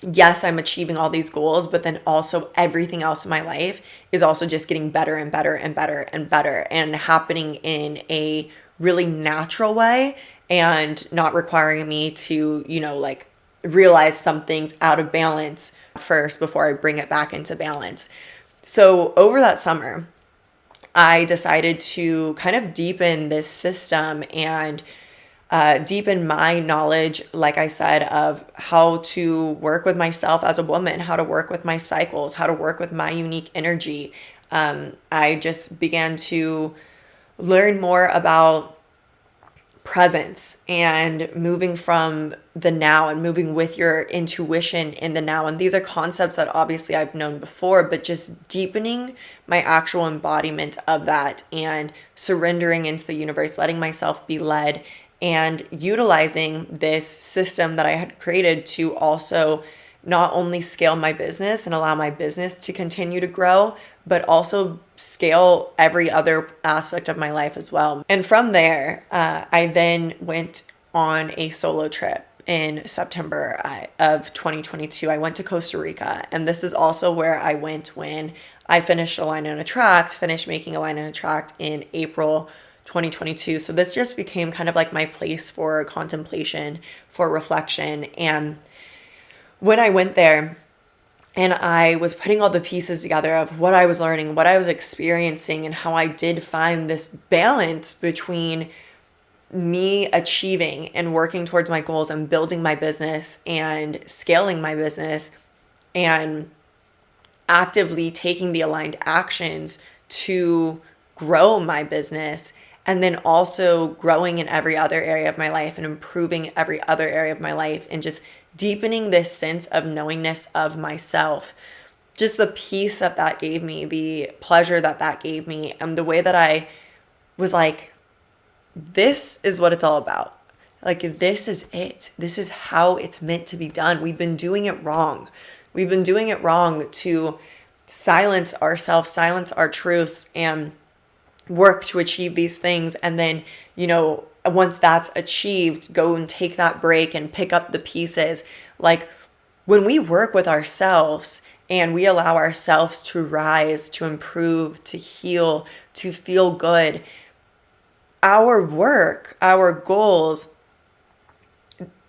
yes, I'm achieving all these goals, but then also everything else in my life is also just getting better and better and better and better, and happening in a really natural way, and not requiring me to, like realize something's out of balance first before I bring it back into balance. So over that summer, I decided to kind of deepen this system and deepen my knowledge, like I said, of how to work with myself as a woman, how to work with my cycles, how to work with my unique energy. I just began to learn more about presence and moving from the now and moving with your intuition in the now. And these are concepts that obviously I've known before, but just deepening my actual embodiment of that and surrendering into the universe, letting myself be led, and utilizing this system that I had created to also not only scale my business and allow my business to continue to grow, but also scale every other aspect of my life as well. And from there, I then went on a solo trip in September of 2022. I went to Costa Rica, and this is also where I went when I finished Align and Attract, finished making Align and Attract in April 2022. So this just became kind of like my place for contemplation, for reflection. And when I went there and I was putting all the pieces together of what I was learning, what I was experiencing, and how I did find this balance between me achieving and working towards my goals and building my business and scaling my business and actively taking the aligned actions to grow my business, and then also growing in every other area of my life and improving every other area of my life, and just deepening this sense of knowingness of myself. Just the peace that gave me, the pleasure that gave me, and the way that I was like, this is what it's all about. Like, this is it. This is how it's meant to be done. We've been doing it wrong. We've been doing it wrong to silence ourselves, silence our truths, and work to achieve these things. And then, once that's achieved, go and take that break and pick up the pieces. Like, when we work with ourselves and we allow ourselves to rise, to improve, to heal, to feel good, our work, our goals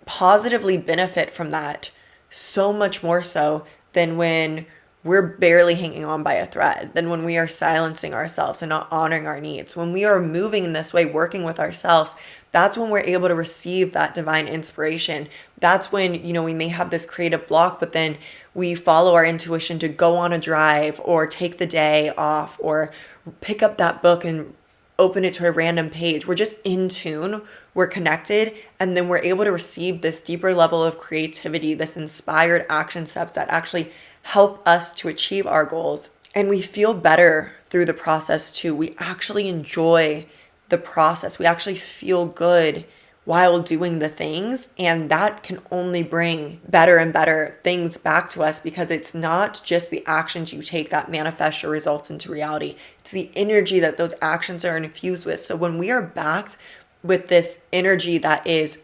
positively benefit from that so much more so than when we're barely hanging on by a thread, than when we are silencing ourselves and not honoring our needs. When we are moving in this way, working with ourselves, that's when we're able to receive that divine inspiration. That's when, we may have this creative block, but then we follow our intuition to go on a drive or take the day off or pick up that book and open it to a random page. We're just in tune, we're connected, and then we're able to receive this deeper level of creativity, this inspired action steps that actually help us to achieve our goals. And we feel better through the process too. We actually enjoy the process. We actually feel good while doing the things. And that can only bring better and better things back to us, because it's not just the actions you take that manifest your results into reality. It's the energy that those actions are infused with. So when we are backed with this energy that is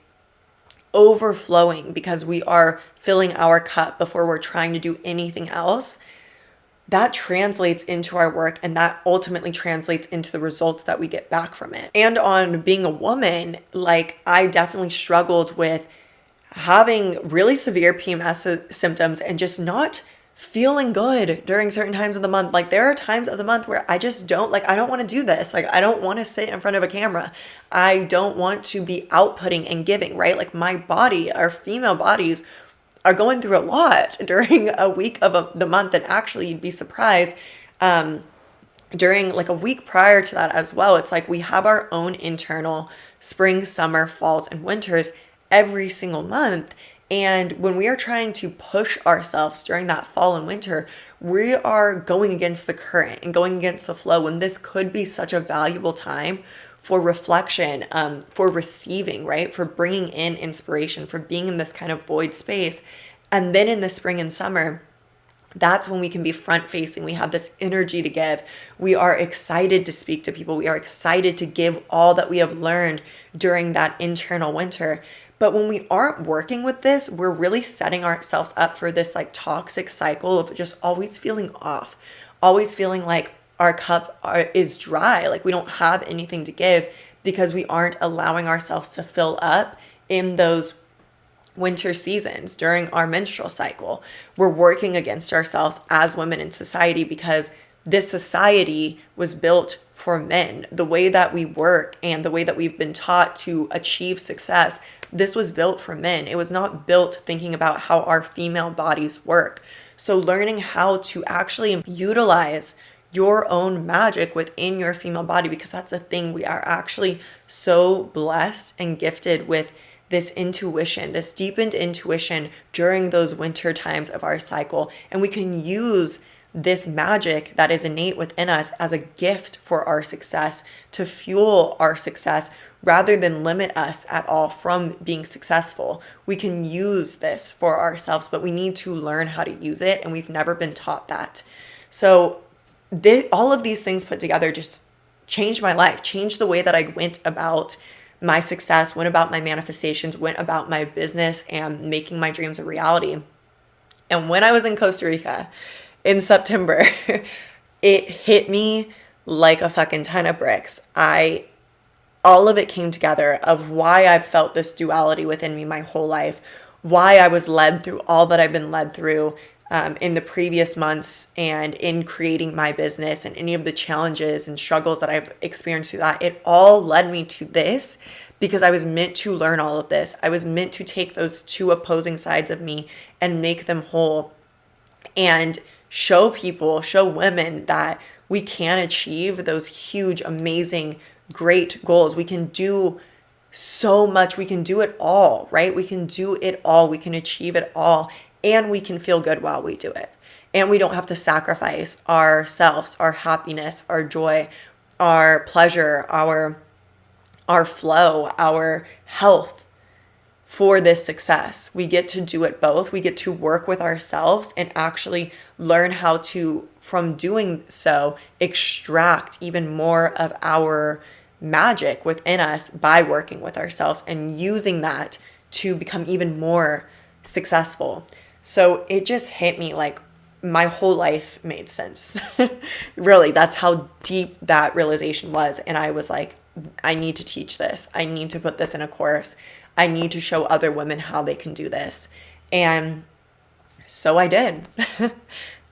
overflowing because we are filling our cup before we're trying to do anything else, that translates into our work, and that ultimately translates into the results that we get back from it. And on being a woman, like, I definitely struggled with having really severe PMS symptoms and just not feeling good during certain times of the month. Like, there are times of the month where I just don't, like, I don't want to do this. Like, I don't want to sit in front of a camera. I don't want to be outputting and giving, right? Like, my body, our female bodies, are going through a lot during a week of the month. And actually, you'd be surprised, during like a week prior to that as well. It's like we have our own internal spring, summer, falls, and winters every single month. And when we are trying to push ourselves during that fall and winter, we are going against the current and going against the flow, when this could be such a valuable time for reflection, for receiving, right? For bringing in inspiration, for being in this kind of void space. And then in the spring and summer, that's when we can be front facing. We have this energy to give. We are excited to speak to people. We are excited to give all that we have learned during that internal winter. But when we aren't working with this, we're really setting ourselves up for this like toxic cycle of just always feeling off, always feeling like our cup is dry, like we don't have anything to give, because we aren't allowing ourselves to fill up in those winter seasons during our menstrual cycle. We're working against ourselves as women in society, because this society was built for men. The way that we work and the way that we've been taught to achieve success, this was built for men. It was not built thinking about how our female bodies work. So learning how to actually utilize your own magic within your female body, because that's the thing, we are actually so blessed and gifted with this intuition, this deepened intuition during those winter times of our cycle. And we can use this magic that is innate within us as a gift for our success, to fuel our success rather than limit us at all from being successful. We can use this for ourselves, but we need to learn how to use it, and we've never been taught that. So all of these things put together just changed my life, changed the way that I went about my success, went about my manifestations, went about my business and making my dreams a reality. And when I was in Costa Rica in September, it hit me like a fucking ton of bricks. All of it came together of why I've felt this duality within me my whole life, why I was led through all that I've been led through in the previous months, and in creating my business, and any of the challenges and struggles that I've experienced through that. It all led me to this because I was meant to learn all of this. I was meant to take those two opposing sides of me and make them whole, and show women that we can achieve those huge, amazing, great goals. We can do so much. We can do it all, right? We can do it all. We can achieve it all. And we can feel good while we do it. And we don't have to sacrifice ourselves, our happiness, our joy, our pleasure, our flow, our health for this success. We get to do it both. We get to work with ourselves and actually learn how to, from doing so, extract even more of our magic within us by working with ourselves and using that to become even more successful. So it just hit me like my whole life made sense. Really, that's how deep that realization was. And I was like, I need to teach this. I need to put this in a course. I need to show other women how they can do this. And so I did.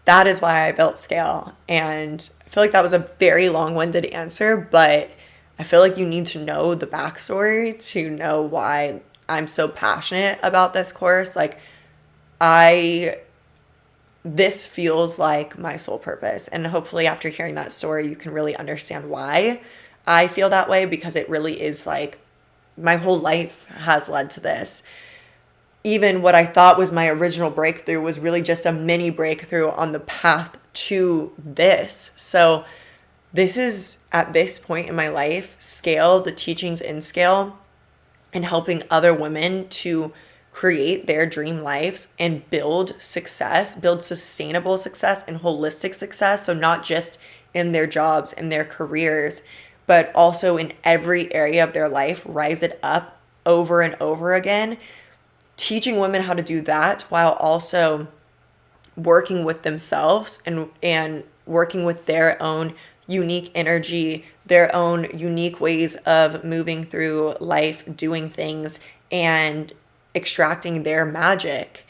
That is why I built Scale. And I feel like that was a very long-winded answer, but I feel like you need to know the backstory to know why I'm so passionate about this course. Like, this feels like my sole purpose. And hopefully after hearing that story, you can really understand why I feel that way, because it really is like my whole life has led to this. Even what I thought was my original breakthrough was really just a mini breakthrough on the path to this. So this is, at this point in my life, Scale, the teachings in Scale, and helping other women to create their dream lives and build success, build sustainable success and holistic success. So not just in their jobs and their careers, but also in every area of their life, rise it up over and over again. Teaching women how to do that while also working with themselves and working with their own unique energy, their own unique ways of moving through life, doing things, and extracting their magic.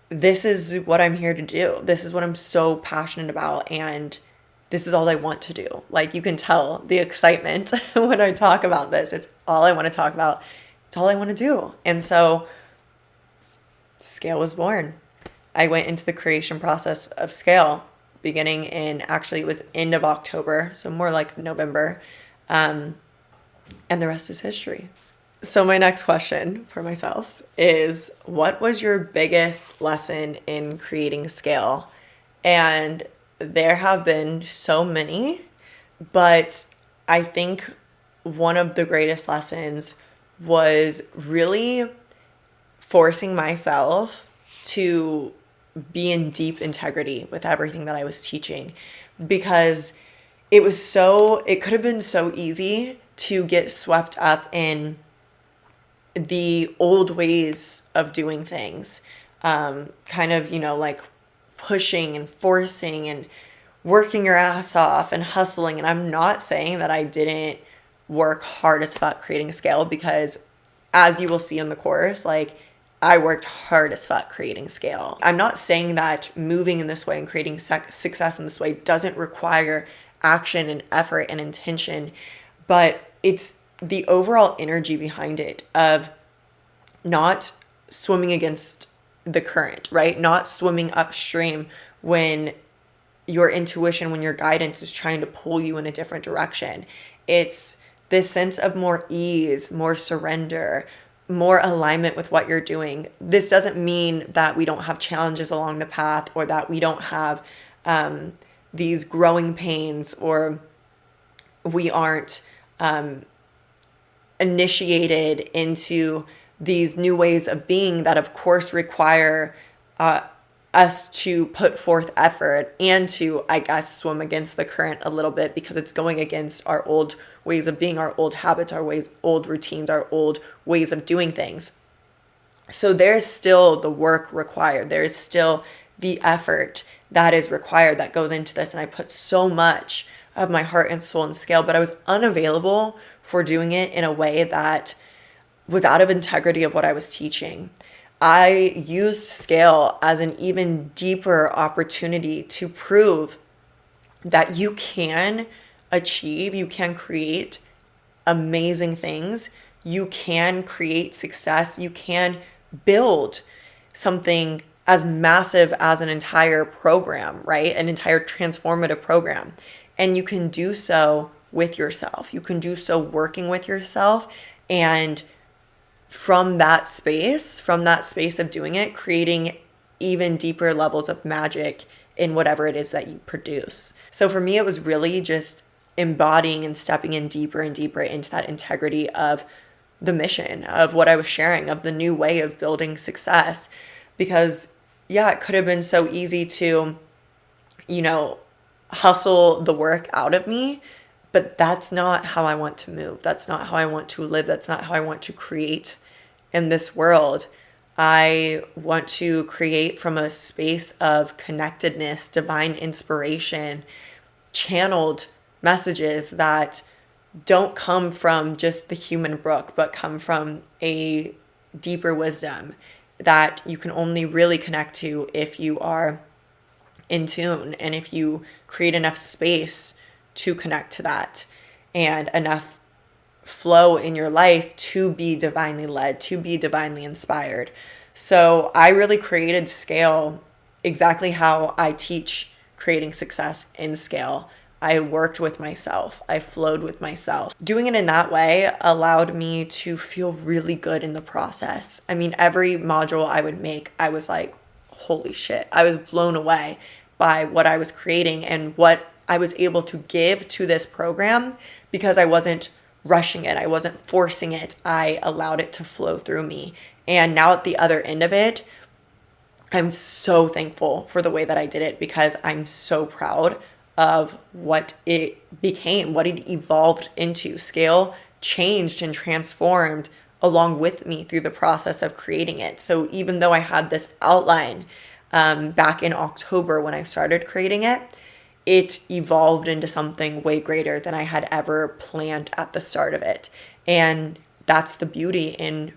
This is what I'm here to do. This is what I'm so passionate about. And this is all I want to do. Like, you can tell the excitement when I talk about this. It's all I want to talk about. It's all I want to do. And so Scale was born. I went into the creation process of Scale beginning in, actually, it was end of October, so more like November. And the rest is history. So my next question for myself is, what was your biggest lesson in creating Scale? And there have been so many, but I think one of the greatest lessons was really forcing myself to be in deep integrity with everything that I was teaching, because it could have been so easy to get swept up in the old ways of doing things, kind of, like pushing and forcing and working your ass off and hustling. And I'm not saying that I didn't work hard as fuck creating Scale, because as you will see in the course, like, I worked hard as fuck creating Scale. I'm not saying that moving in this way and creating success in this way doesn't require action and effort and intention, but it's the overall energy behind it of not swimming against the current, right? Not swimming upstream when your intuition, when your guidance is trying to pull you in a different direction. It's this sense of more ease, more surrender, more alignment with what you're doing. This doesn't mean that we don't have challenges along the path, or that we don't have these growing pains, or we aren't initiated into these new ways of being that of course require us to put forth effort and to, I guess, swim against the current a little bit, because it's going against our old ways of being, our old habits, old routines, our old ways of doing things. So there's still the work required. There's still the effort that is required that goes into this. And I put so much of my heart and soul in Scale, but I was unavailable for doing it in a way that was out of integrity of what I was teaching. I used Scale as an even deeper opportunity to prove that you can achieve, you can create amazing things, you can create success, you can build something as massive as an entire program, right? An entire transformative program. And you can do so with yourself. You can do so working with yourself, and from that space of doing it, creating even deeper levels of magic in whatever it is that you produce. So for me, it was really just embodying and stepping in deeper and deeper into that integrity of the mission, of what I was sharing, of the new way of building success. Because yeah, it could have been so easy to, hustle the work out of me, but that's not how I want to move. That's not how I want to live. That's not how I want to create in this world. I want to create from a space of connectedness, divine inspiration, channeled messages that don't come from just the human Brooke, but come from a deeper wisdom that you can only really connect to if you are in tune, and if you create enough space to connect to that, and enough flow in your life to be divinely led, to be divinely inspired. So I really created Scale exactly how I teach creating success in Scale. I worked with myself. I flowed with myself. Doing it in that way allowed me to feel really good in the process. I mean, every module I would make, I was like, holy shit. I was blown away by what I was creating and what I was able to give to this program, because I wasn't rushing it. I wasn't forcing it. I allowed it to flow through me. And now at the other end of it, I'm so thankful for the way that I did it, because I'm so proud of what it became, what it evolved into. Scale changed and transformed along with me through the process of creating it. So even though I had this outline, back in October when I started creating it, it evolved into something way greater than I had ever planned at the start of it. And that's the beauty in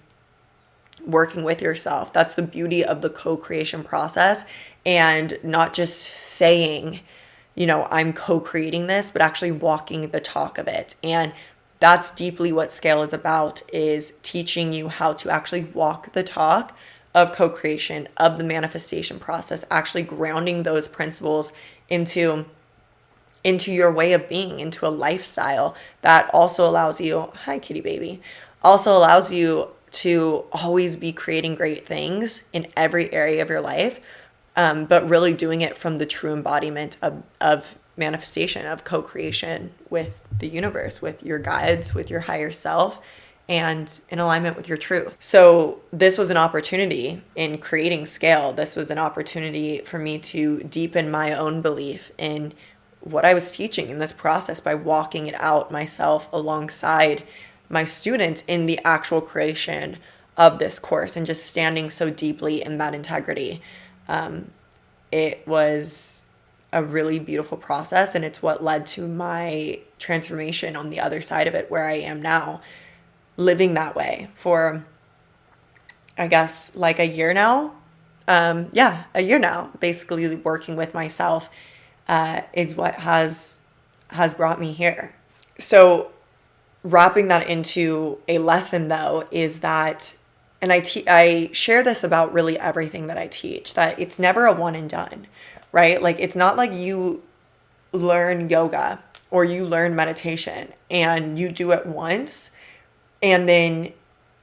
working with yourself. That's the beauty of the co-creation process, and not just saying, I'm co-creating this, but actually walking the talk of it. And that's deeply what Scale is about, is teaching you how to actually walk the talk of co-creation, of the manifestation process, actually grounding those principles into your way of being, into a lifestyle that also allows you, hi kitty baby, also allows you to always be creating great things in every area of your life, but really doing it from the true embodiment of manifestation, of co-creation with the universe, with your guides, with your higher self, and in alignment with your truth. So this was an opportunity in creating Scale. This was an opportunity for me to deepen my own belief in what I was teaching in this process by walking it out myself alongside my students in the actual creation of this course, and just standing so deeply in that integrity. It was a really beautiful process, and it's what led to my transformation on the other side of it, where I am now, living that way for, I guess, like a year now. A year now, basically working with myself is what has brought me here. So wrapping that into a lesson, though, is that, and I share this about really everything that I teach, that it's never a one and done, right? Like, it's not like you learn yoga or you learn meditation and you do it once and then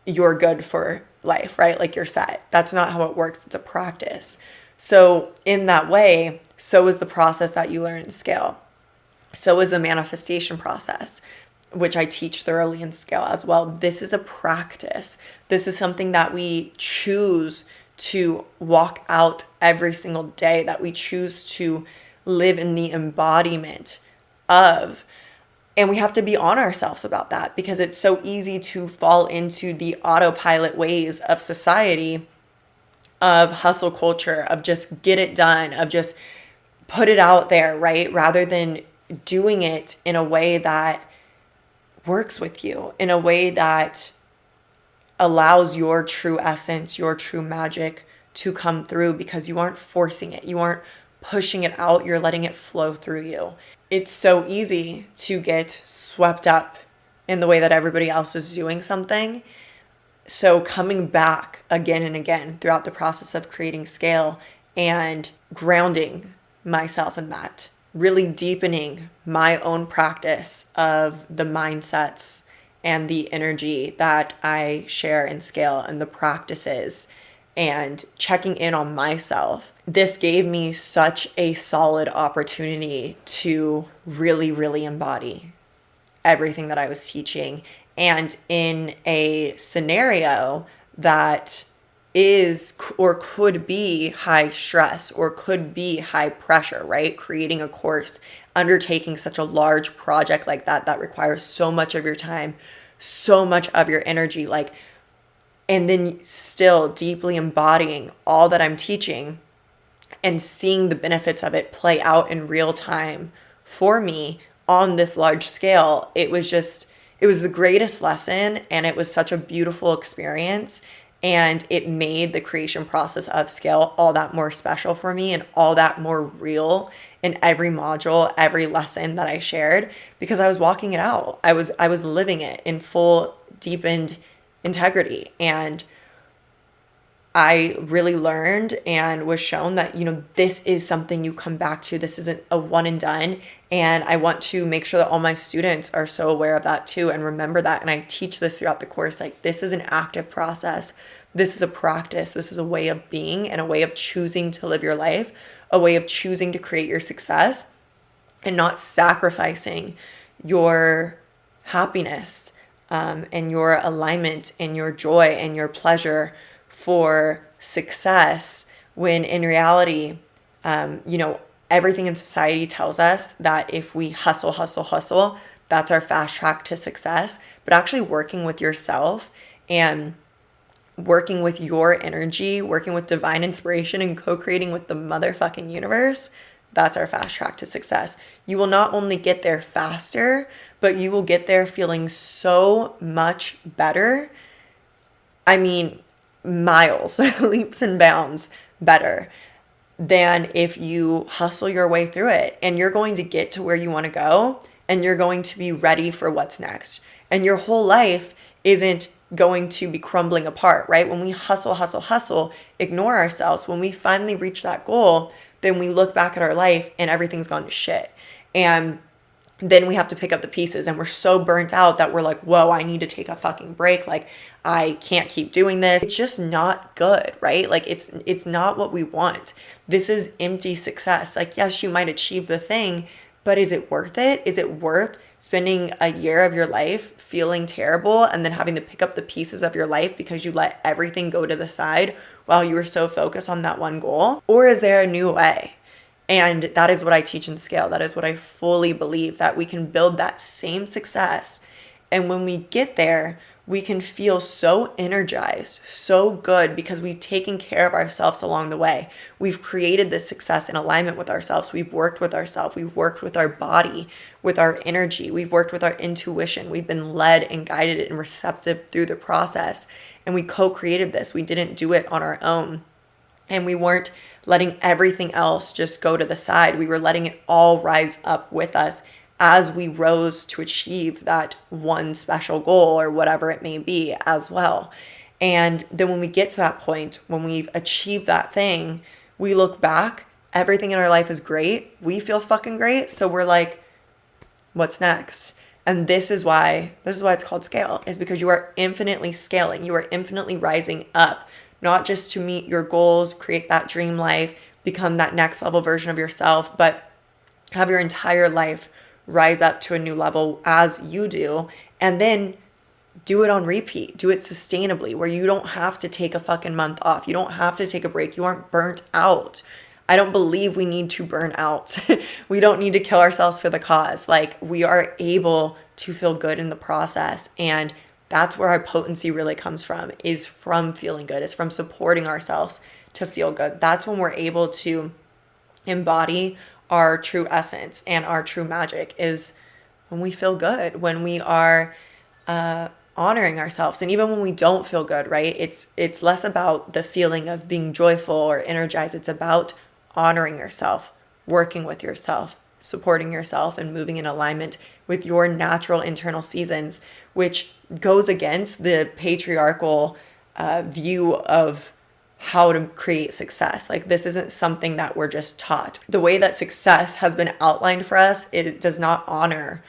you're good for life, right? Like, you're set. That's not how it works. It's a practice. So in that way, so is the process that you learn in Scale. So is the manifestation process, which I teach thoroughly in Scale as well. This is a practice. This is something that we choose to walk out every single day, that we choose to live in the embodiment of. And we have to be on ourselves about that, because it's so easy to fall into the autopilot ways of society, of hustle culture, of just get it done, of just put it out there, right? Rather than doing it in a way that works with you, in a way that allows your true essence, your true magic to come through, because you aren't forcing it. You aren't pushing it out. You're letting it flow through you. It's so easy to get swept up in the way that everybody else is doing something. So coming back again and again throughout the process of creating Scale and grounding myself in that, really deepening my own practice of the mindsets and the energy that I share in Scale and the practices, and checking in on myself. This gave me such a solid opportunity to really, really embody everything that I was teaching, and in a scenario that is or could be high stress or could be high pressure, right? Creating a course, undertaking such a large project like that requires so much of your time, so much of your energy, like, and then still deeply embodying all that I'm teaching and seeing the benefits of it play out in real time for me on this large scale. It was the greatest lesson, and it was such a beautiful experience, and it made the creation process of Scale all that more special for me and all that more real in every module, every lesson that I shared, because I was walking it out. I was living it in full, deepened integrity. And I really learned and was shown that, this is something you come back to. This isn't a one and done. And I want to make sure that all my students are so aware of that too, and remember that. And I teach this throughout the course. Like, this is an active process. This is a practice. This is a way of being and a way of choosing to live your life, a way of choosing to create your success, and not sacrificing your happiness and your alignment and your joy and your pleasure for success, when in reality, everything in society tells us that if we hustle, that's our fast track to success. But actually working with yourself and working with your energy, working with divine inspiration, and co-creating with the motherfucking universe, that's our fast track to success. You will not only get there faster, but you will get there feeling so much better. I mean, miles, leaps and bounds better than if you hustle your way through it. And you're going to get to where you want to go, and you're going to be ready for what's next. And your whole life isn't going to be crumbling apart, right? When we hustle, ignore ourselves, when we finally reach that goal, then we look back at our life and everything's gone to shit. And then we have to pick up the pieces, and we're so burnt out that we're like, whoa, I need to take a fucking break. Like, I can't keep doing this. It's just not good, right? Like, it's not what we want. This is empty success. Like, yes, you might achieve the thing, but is it worth it? Is it worth spending a year of your life feeling terrible and then having to pick up the pieces of your life because you let everything go to the side while you were so focused on that one goal? Or is there a new way? And that is what I teach in Scale. That is what I fully believe, that we can build that same success. And when we get there, we can feel so energized, so good, because we've taken care of ourselves along the way. We've created this success in alignment with ourselves. We've worked with ourselves. We've worked with our body, with our energy. We've worked with our intuition. We've been led and guided and receptive through the process. And we co-created this. We didn't do it on our own. And we weren't letting everything else just go to the side. We were letting it all rise up with us as we rose to achieve that one special goal or whatever it may be as well. And then when we get to that point, when we've achieved that thing, we look back, everything in our life is great. We feel fucking great. So we're like, what's next? And this is why it's called Scale, is because you are infinitely scaling. You are infinitely rising up, not just to meet your goals, create that dream life, become that next level version of yourself, but have your entire life rise up to a new level as you do, and then do it on repeat. Do it sustainably, where you don't have to take a fucking month off. You don't have to take a break. You aren't burnt out. I don't believe we need to burn out. We don't need to kill ourselves for the cause. Like, we are able to feel good in the process. And that's where our potency really comes from, is from feeling good, is from supporting ourselves to feel good. That's when we're able to embody our true essence and our true magic, is when we feel good, when we are honoring ourselves. And even when we don't feel good, right? It's less about the feeling of being joyful or energized. It's about honoring yourself, working with yourself, supporting yourself, and moving in alignment with your natural internal seasons, which goes against the patriarchal view of how to create success. Like, this isn't something that we're just taught. The way that success has been outlined for us, it does not honor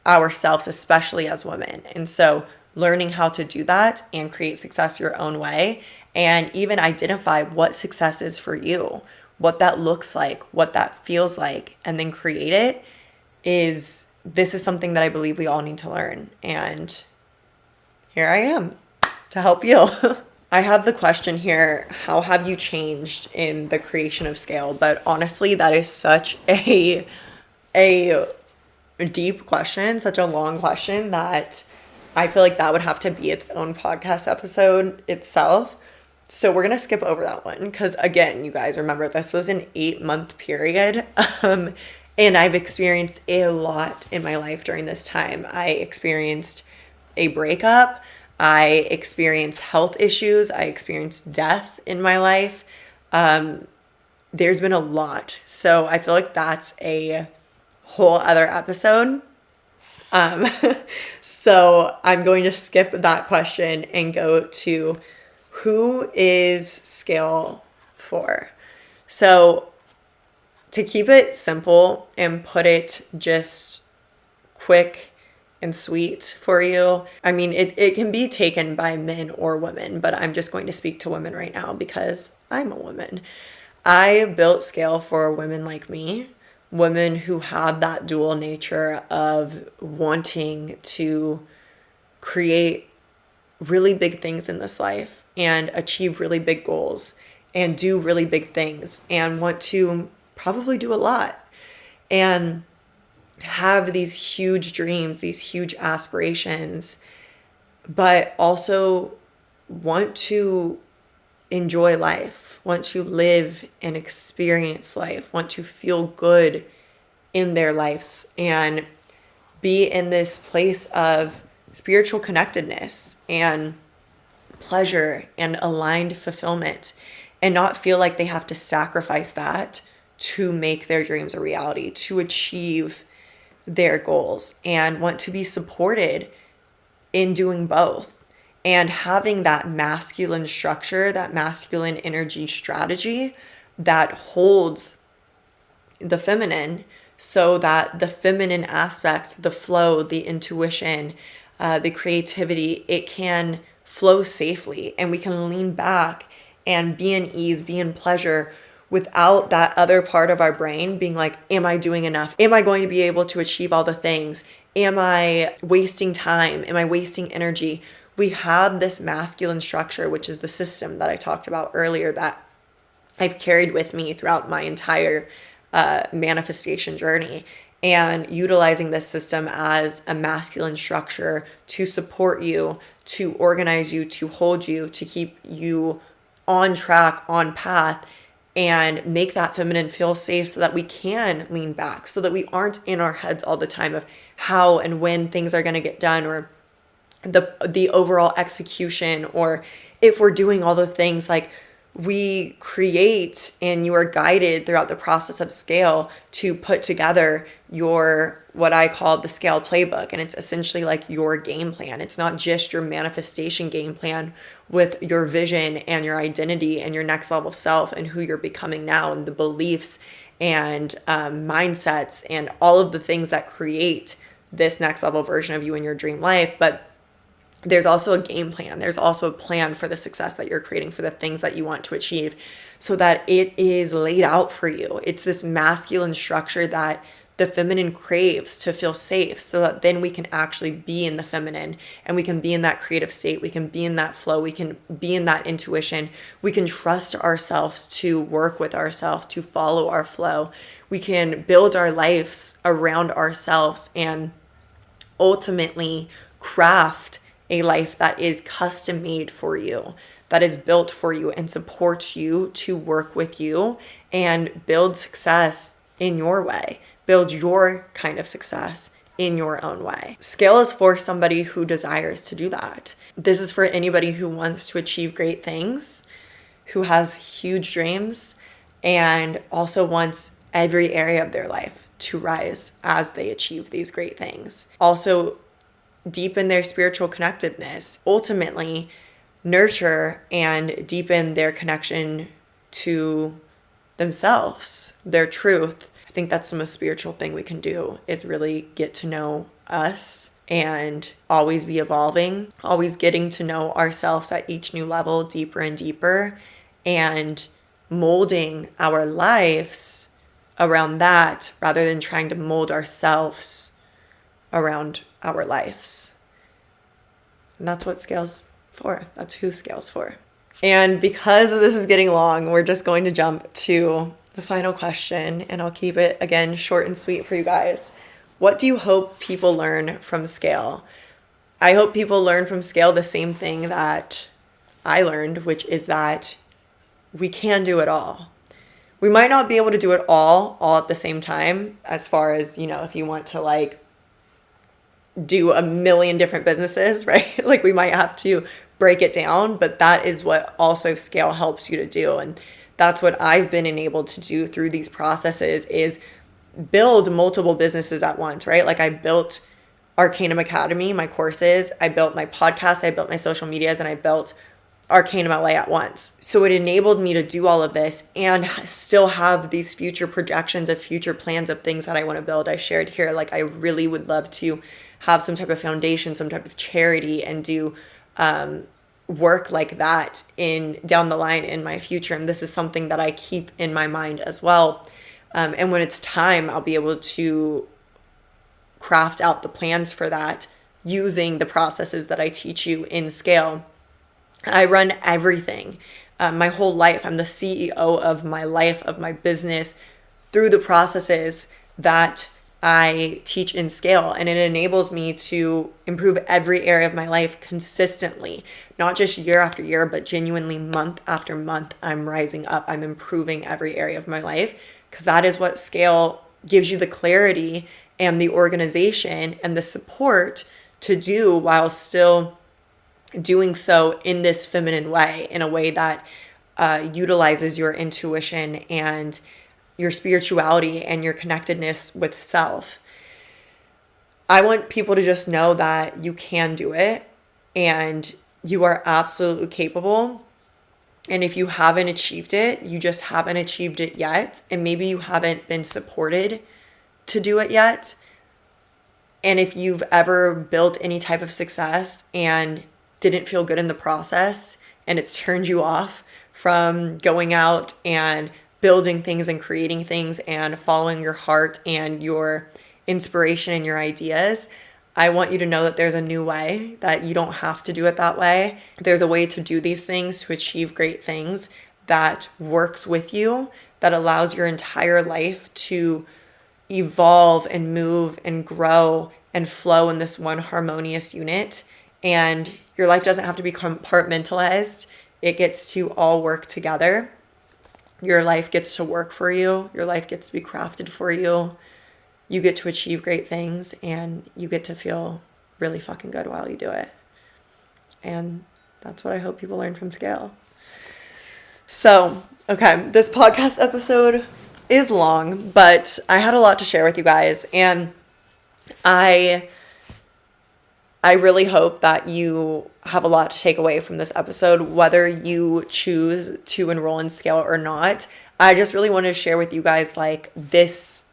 ourselves, especially as women. And so learning how to do that and create success your own way, and even identify what success is for you, what that looks like, what that feels like, and then create it, this is something that I believe we all need to learn. And here I am to help you. I have the question here, how have you changed in the creation of Scale? But honestly, that is such a deep question, such a long question, that I feel like that would have to be its own podcast episode itself. So we're going to skip over that one, because again, you guys remember, this was an 8-month period. And I've experienced a lot in my life during this time. I experienced a breakup. I experienced health issues. I experienced death in my life. There's been a lot. So I feel like that's a whole other episode. So I'm going to skip that question and go to, who is Scale for? So to keep it simple and put it just quick and sweet for you, I mean, it can be taken by men or women, but I'm just going to speak to women right now because I'm a woman. I built Scale for women like me, women who have that dual nature of wanting to create really big things in this life and achieve really big goals and do really big things and want to probably do a lot and have these huge dreams, these huge aspirations, but also want to enjoy life, want to live and experience life, want to feel good in their lives, and be in this place of spiritual connectedness and pleasure and aligned fulfillment, and not feel like they have to sacrifice that to make their dreams a reality, to achieve their goals, and want to be supported in doing both. And having that masculine structure, that masculine energy strategy that holds the feminine, so that the feminine aspects, the flow, the intuition, the creativity, it can flow safely, and we can lean back and be in ease, be in pleasure, without that other part of our brain being like, am I doing enough? Am I going to be able to achieve all the things? Am I wasting time? Am I wasting energy? We have this masculine structure, which is the system that I talked about earlier, that I've carried with me throughout my entire manifestation journey, and utilizing this system as a masculine structure to support you, to organize you, to hold you, to keep you on track, on path, and make that feminine feel safe, so that we can lean back, so that we aren't in our heads all the time of how and when things are going to get done, or the overall execution, or if we're doing all the things. Like, we create, and you are guided throughout the process of scale to put together your, what I call the scale playbook. And it's essentially like your game plan. It's not just your manifestation game plan with your vision and your identity and your next level self and who you're becoming now, and the beliefs and mindsets and all of the things that create this next level version of you in your dream life. But there's also a game plan. There's also a plan for the success that you're creating, for the things that you want to achieve, so that it is laid out for you. It's this masculine structure that the feminine craves to feel safe, so that then we can actually be in the feminine, and we can be in that creative state. We can be in that flow. We can be in that intuition. We can trust ourselves to work with ourselves, to follow our flow. We can build our lives around ourselves, and ultimately craft a life that is custom made for you, that is built for you, and supports you to work with you and build success in your way, build your kind of success in your own way. Scale is for somebody who desires to do that. This is for anybody who wants to achieve great things, who has huge dreams, and also wants every area of their life to rise as they achieve these great things. Also, deepen their spiritual connectedness, ultimately nurture and deepen their connection to themselves, their truth. I think that's the most spiritual thing we can do, is really get to know us and always be evolving, always getting to know ourselves at each new level deeper and deeper, and molding our lives around that, rather than trying to mold ourselves around our lives. And that's what scale's for. That's who scale's for. And because this is getting long, we're just going to jump to the final question, and I'll keep it, again, short and sweet for you guys. What do you hope people learn from scale? I hope people learn from scale the same thing that I learned, which is that we can do it all. We might not be able to do it all at the same time, as far as, if you want to do a million different businesses, right? Like, we might have to break it down, but that is what also scale helps you to do. And that's what I've been enabled to do through these processes, is build multiple businesses at once, right? Like, I built Arcanum Academy, my courses, I built my podcast, I built my social medias, and I built Arcanum LA at once. So it enabled me to do all of this and still have these future projections of future plans of things that I want to build. I shared here, like, I really would love to have some type of foundation, some type of charity, and do work like that down the line in my future. And this is something that I keep in my mind as well. And when it's time, I'll be able to craft out the plans for that using the processes that I teach you in scale. I run everything, my whole life. I'm the CEO of my life, of my business, through the processes that I teach in scale, and it enables me to improve every area of my life consistently, not just year after year, but genuinely month after month. I'm rising up, I'm improving every area of my life, because that is what scale gives you, the clarity and the organization and the support to do, while still doing so in this feminine way, in a way that utilizes your intuition and your spirituality and your connectedness with self. I want people to just know that you can do it and you are absolutely capable. And if you haven't achieved it, you just haven't achieved it yet. And maybe you haven't been supported to do it yet. And if you've ever built any type of success and didn't feel good in the process, and it's turned you off from going out and building things and creating things and following your heart and your inspiration and your ideas, I want you to know that there's a new way, that you don't have to do it that way. There's a way to do these things, to achieve great things, that works with you, that allows your entire life to evolve and move and grow and flow in this one harmonious unit. And your life doesn't have to be compartmentalized. It gets to all work together. Your life gets to work for you. Your life gets to be crafted for you. You get to achieve great things, and you get to feel really fucking good while you do it. And that's what I hope people learn from scale. So, okay, this podcast episode is long, but I had a lot to share with you guys, and I really hope that you have a lot to take away from this episode, whether you choose to enroll in scale or not. I just really wanted to share with you guys like this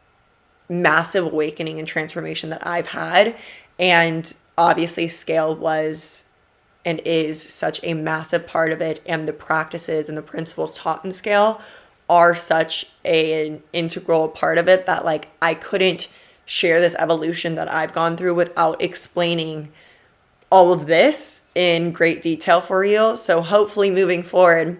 massive awakening and transformation that I've had. And obviously scale was and is such a massive part of it. And the practices and the principles taught in scale are such an integral part of it that like I couldn't share this evolution that I've gone through without explaining all of this in great detail for you. So hopefully moving forward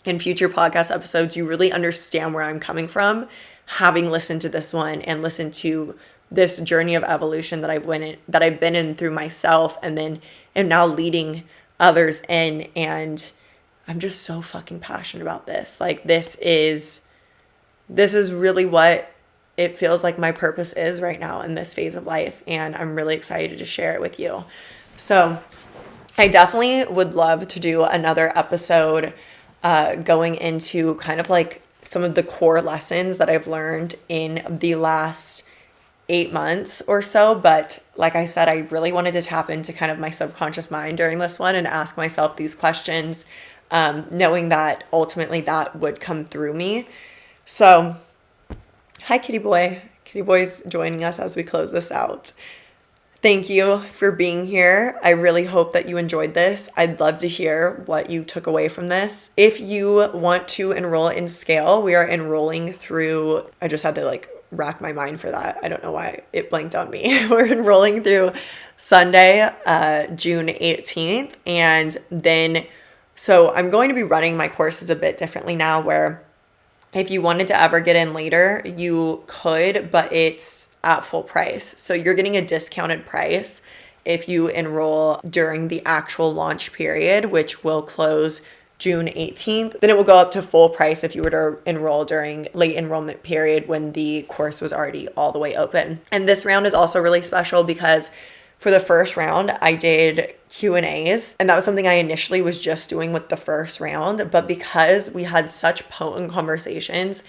in future podcast episodes, you really understand where I'm coming from, having listened to this one and listened to this journey of evolution that I've been in through myself, and then am now leading others in. And I'm just so fucking passionate about this. Like this is really what it feels like my purpose is right now in this phase of life. And I'm really excited to share it with you. So I definitely would love to do another episode going into kind of like some of the core lessons that I've learned in the last 8 months or so. But like I said, I really wanted to tap into kind of my subconscious mind during this one and ask myself these questions, knowing that ultimately that would come through me. So hi, Kitty Boy. Kitty Boy's joining us as we close this out. Thank you for being here. I really hope that you enjoyed this. I'd love to hear what you took away from this. If you want to enroll in scale, we are enrolling through, I just had to like rack my mind for that. I don't know why it blanked on me. We're enrolling through Sunday, June 18th. And then, so I'm going to be running my courses a bit differently now, where if you wanted to ever get in later, you could, but it's at full price. So you're getting a discounted price if you enroll during the actual launch period, which will close June 18th. Then it will go up to full price if you were to enroll during late enrollment period when the course was already all the way open. And this round is also really special because for the first round, I did Q&As, and that was something I initially was just doing with the first round. But because we had such potent conversations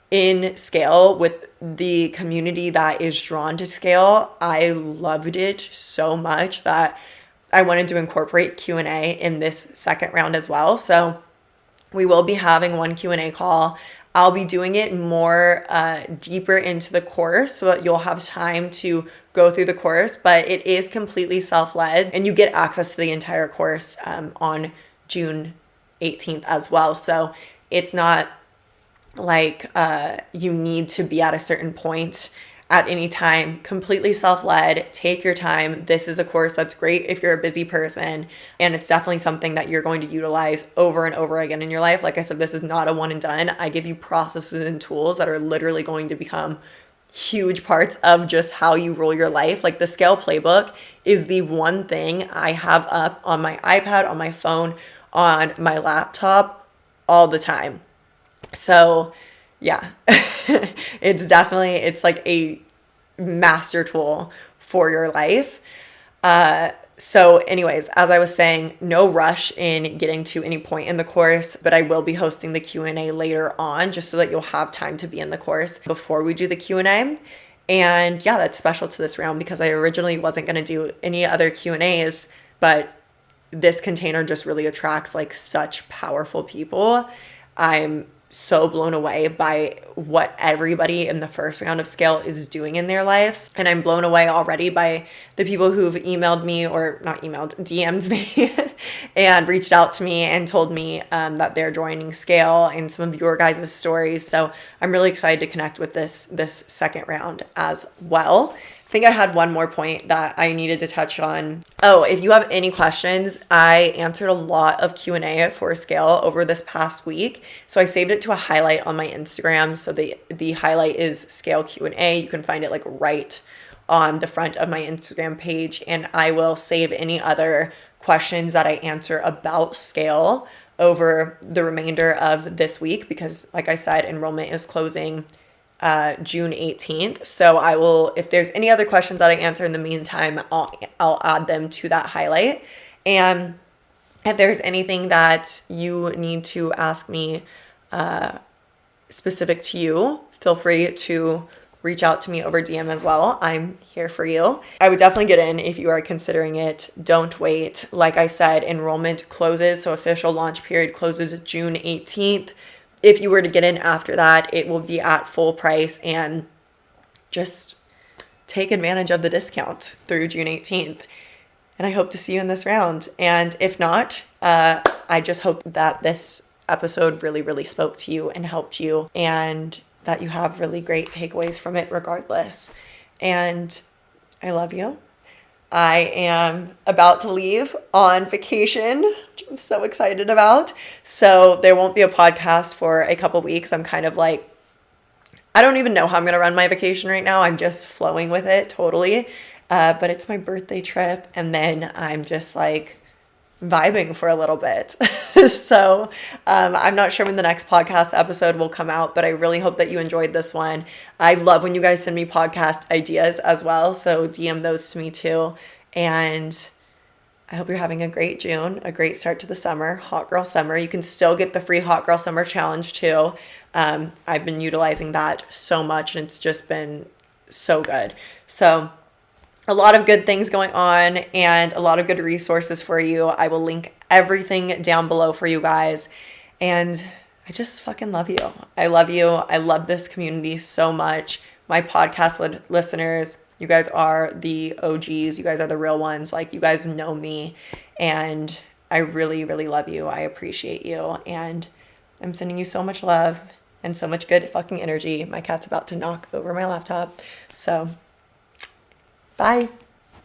in scale with the community that is drawn to scale, I loved it so much that I wanted to incorporate Q&A in this second round as well. So we will be having one Q&A call. I'll be doing it more deeper into the course so that you'll have time to go through the course, but it is completely self-led and you get access to the entire course on June 18th as well. So it's not like you need to be at a certain point at any time. Completely self-led. Take your time. This is a course that's great if you're a busy person, and it's definitely something that you're going to utilize over and over again in your life. Like I said, this is not a one and done. I give you processes and tools that are literally going to become huge parts of just how you rule your life. Like the Scale Playbook is the one thing I have up on my iPad, on my phone, on my laptop all the time. So yeah, it's like a master tool for your life. So anyways, as I was saying, no rush in getting to any point in the course, but I will be hosting the Q&A later on just so that you'll have time to be in the course before we do the Q&A. And yeah, that's special to this round because I originally wasn't going to do any other Q&As, but this container just really attracts like such powerful people. I'm so blown away by what everybody in the first round of Scale is doing in their lives. And I'm blown away already by the people who've emailed me, or not emailed, DM'd me and reached out to me and told me that they're joining Scale, and some of your guys' stories. So I'm really excited to connect with this second round as well. I think I had one more point that I needed to touch on. Oh, if you have any questions, I answered a lot of Q&A for Scale over this past week. So I saved it to a highlight on my Instagram. So the highlight is Scale Q&A. You can find it like right on the front of my Instagram page. And I will save any other questions that I answer about Scale over the remainder of this week because, like I said, enrollment is closing June 18th. So I will, if there's any other questions that I answer in the meantime, I'll add them to that highlight. And if there's anything that you need to ask me specific to you, feel free to reach out to me over DM as well. I'm here for you. I would definitely get in if you are considering it. Don't wait. Like I said, enrollment closes, so official launch period closes June 18th. If you were to get in after that, it will be at full price, and just take advantage of the discount through June 18th. And I hope to see you in this round. And if not, I just hope that this episode really, really spoke to you and helped you, and that you have really great takeaways from it regardless. And I love you. I am about to leave on vacation, which I'm so excited about. So there won't be a podcast for a couple weeks. I'm kind of like, I don't even know how I'm going to run my vacation right now. I'm just flowing with it totally. But it's my birthday trip, and then I'm just like vibing for a little bit. So I'm not sure when the next podcast episode will come out, but I really hope that you enjoyed this one. I love when you guys send me podcast ideas as well, so DM those to me too. And I hope you're having a great June, a great start to the summer, Hot Girl Summer. You can still get the free Hot Girl Summer Challenge too. I've been utilizing that so much, and it's just been so good. So a lot of good things going on and a lot of good resources for you. I will link everything down below for you guys. And I just fucking love you. I love you. I love this community so much. My podcast listeners, you guys are the OGs. You guys are the real ones. Like, you guys know me. And I really, really love you. I appreciate you. And I'm sending you so much love and so much good fucking energy. My cat's about to knock over my laptop. So bye.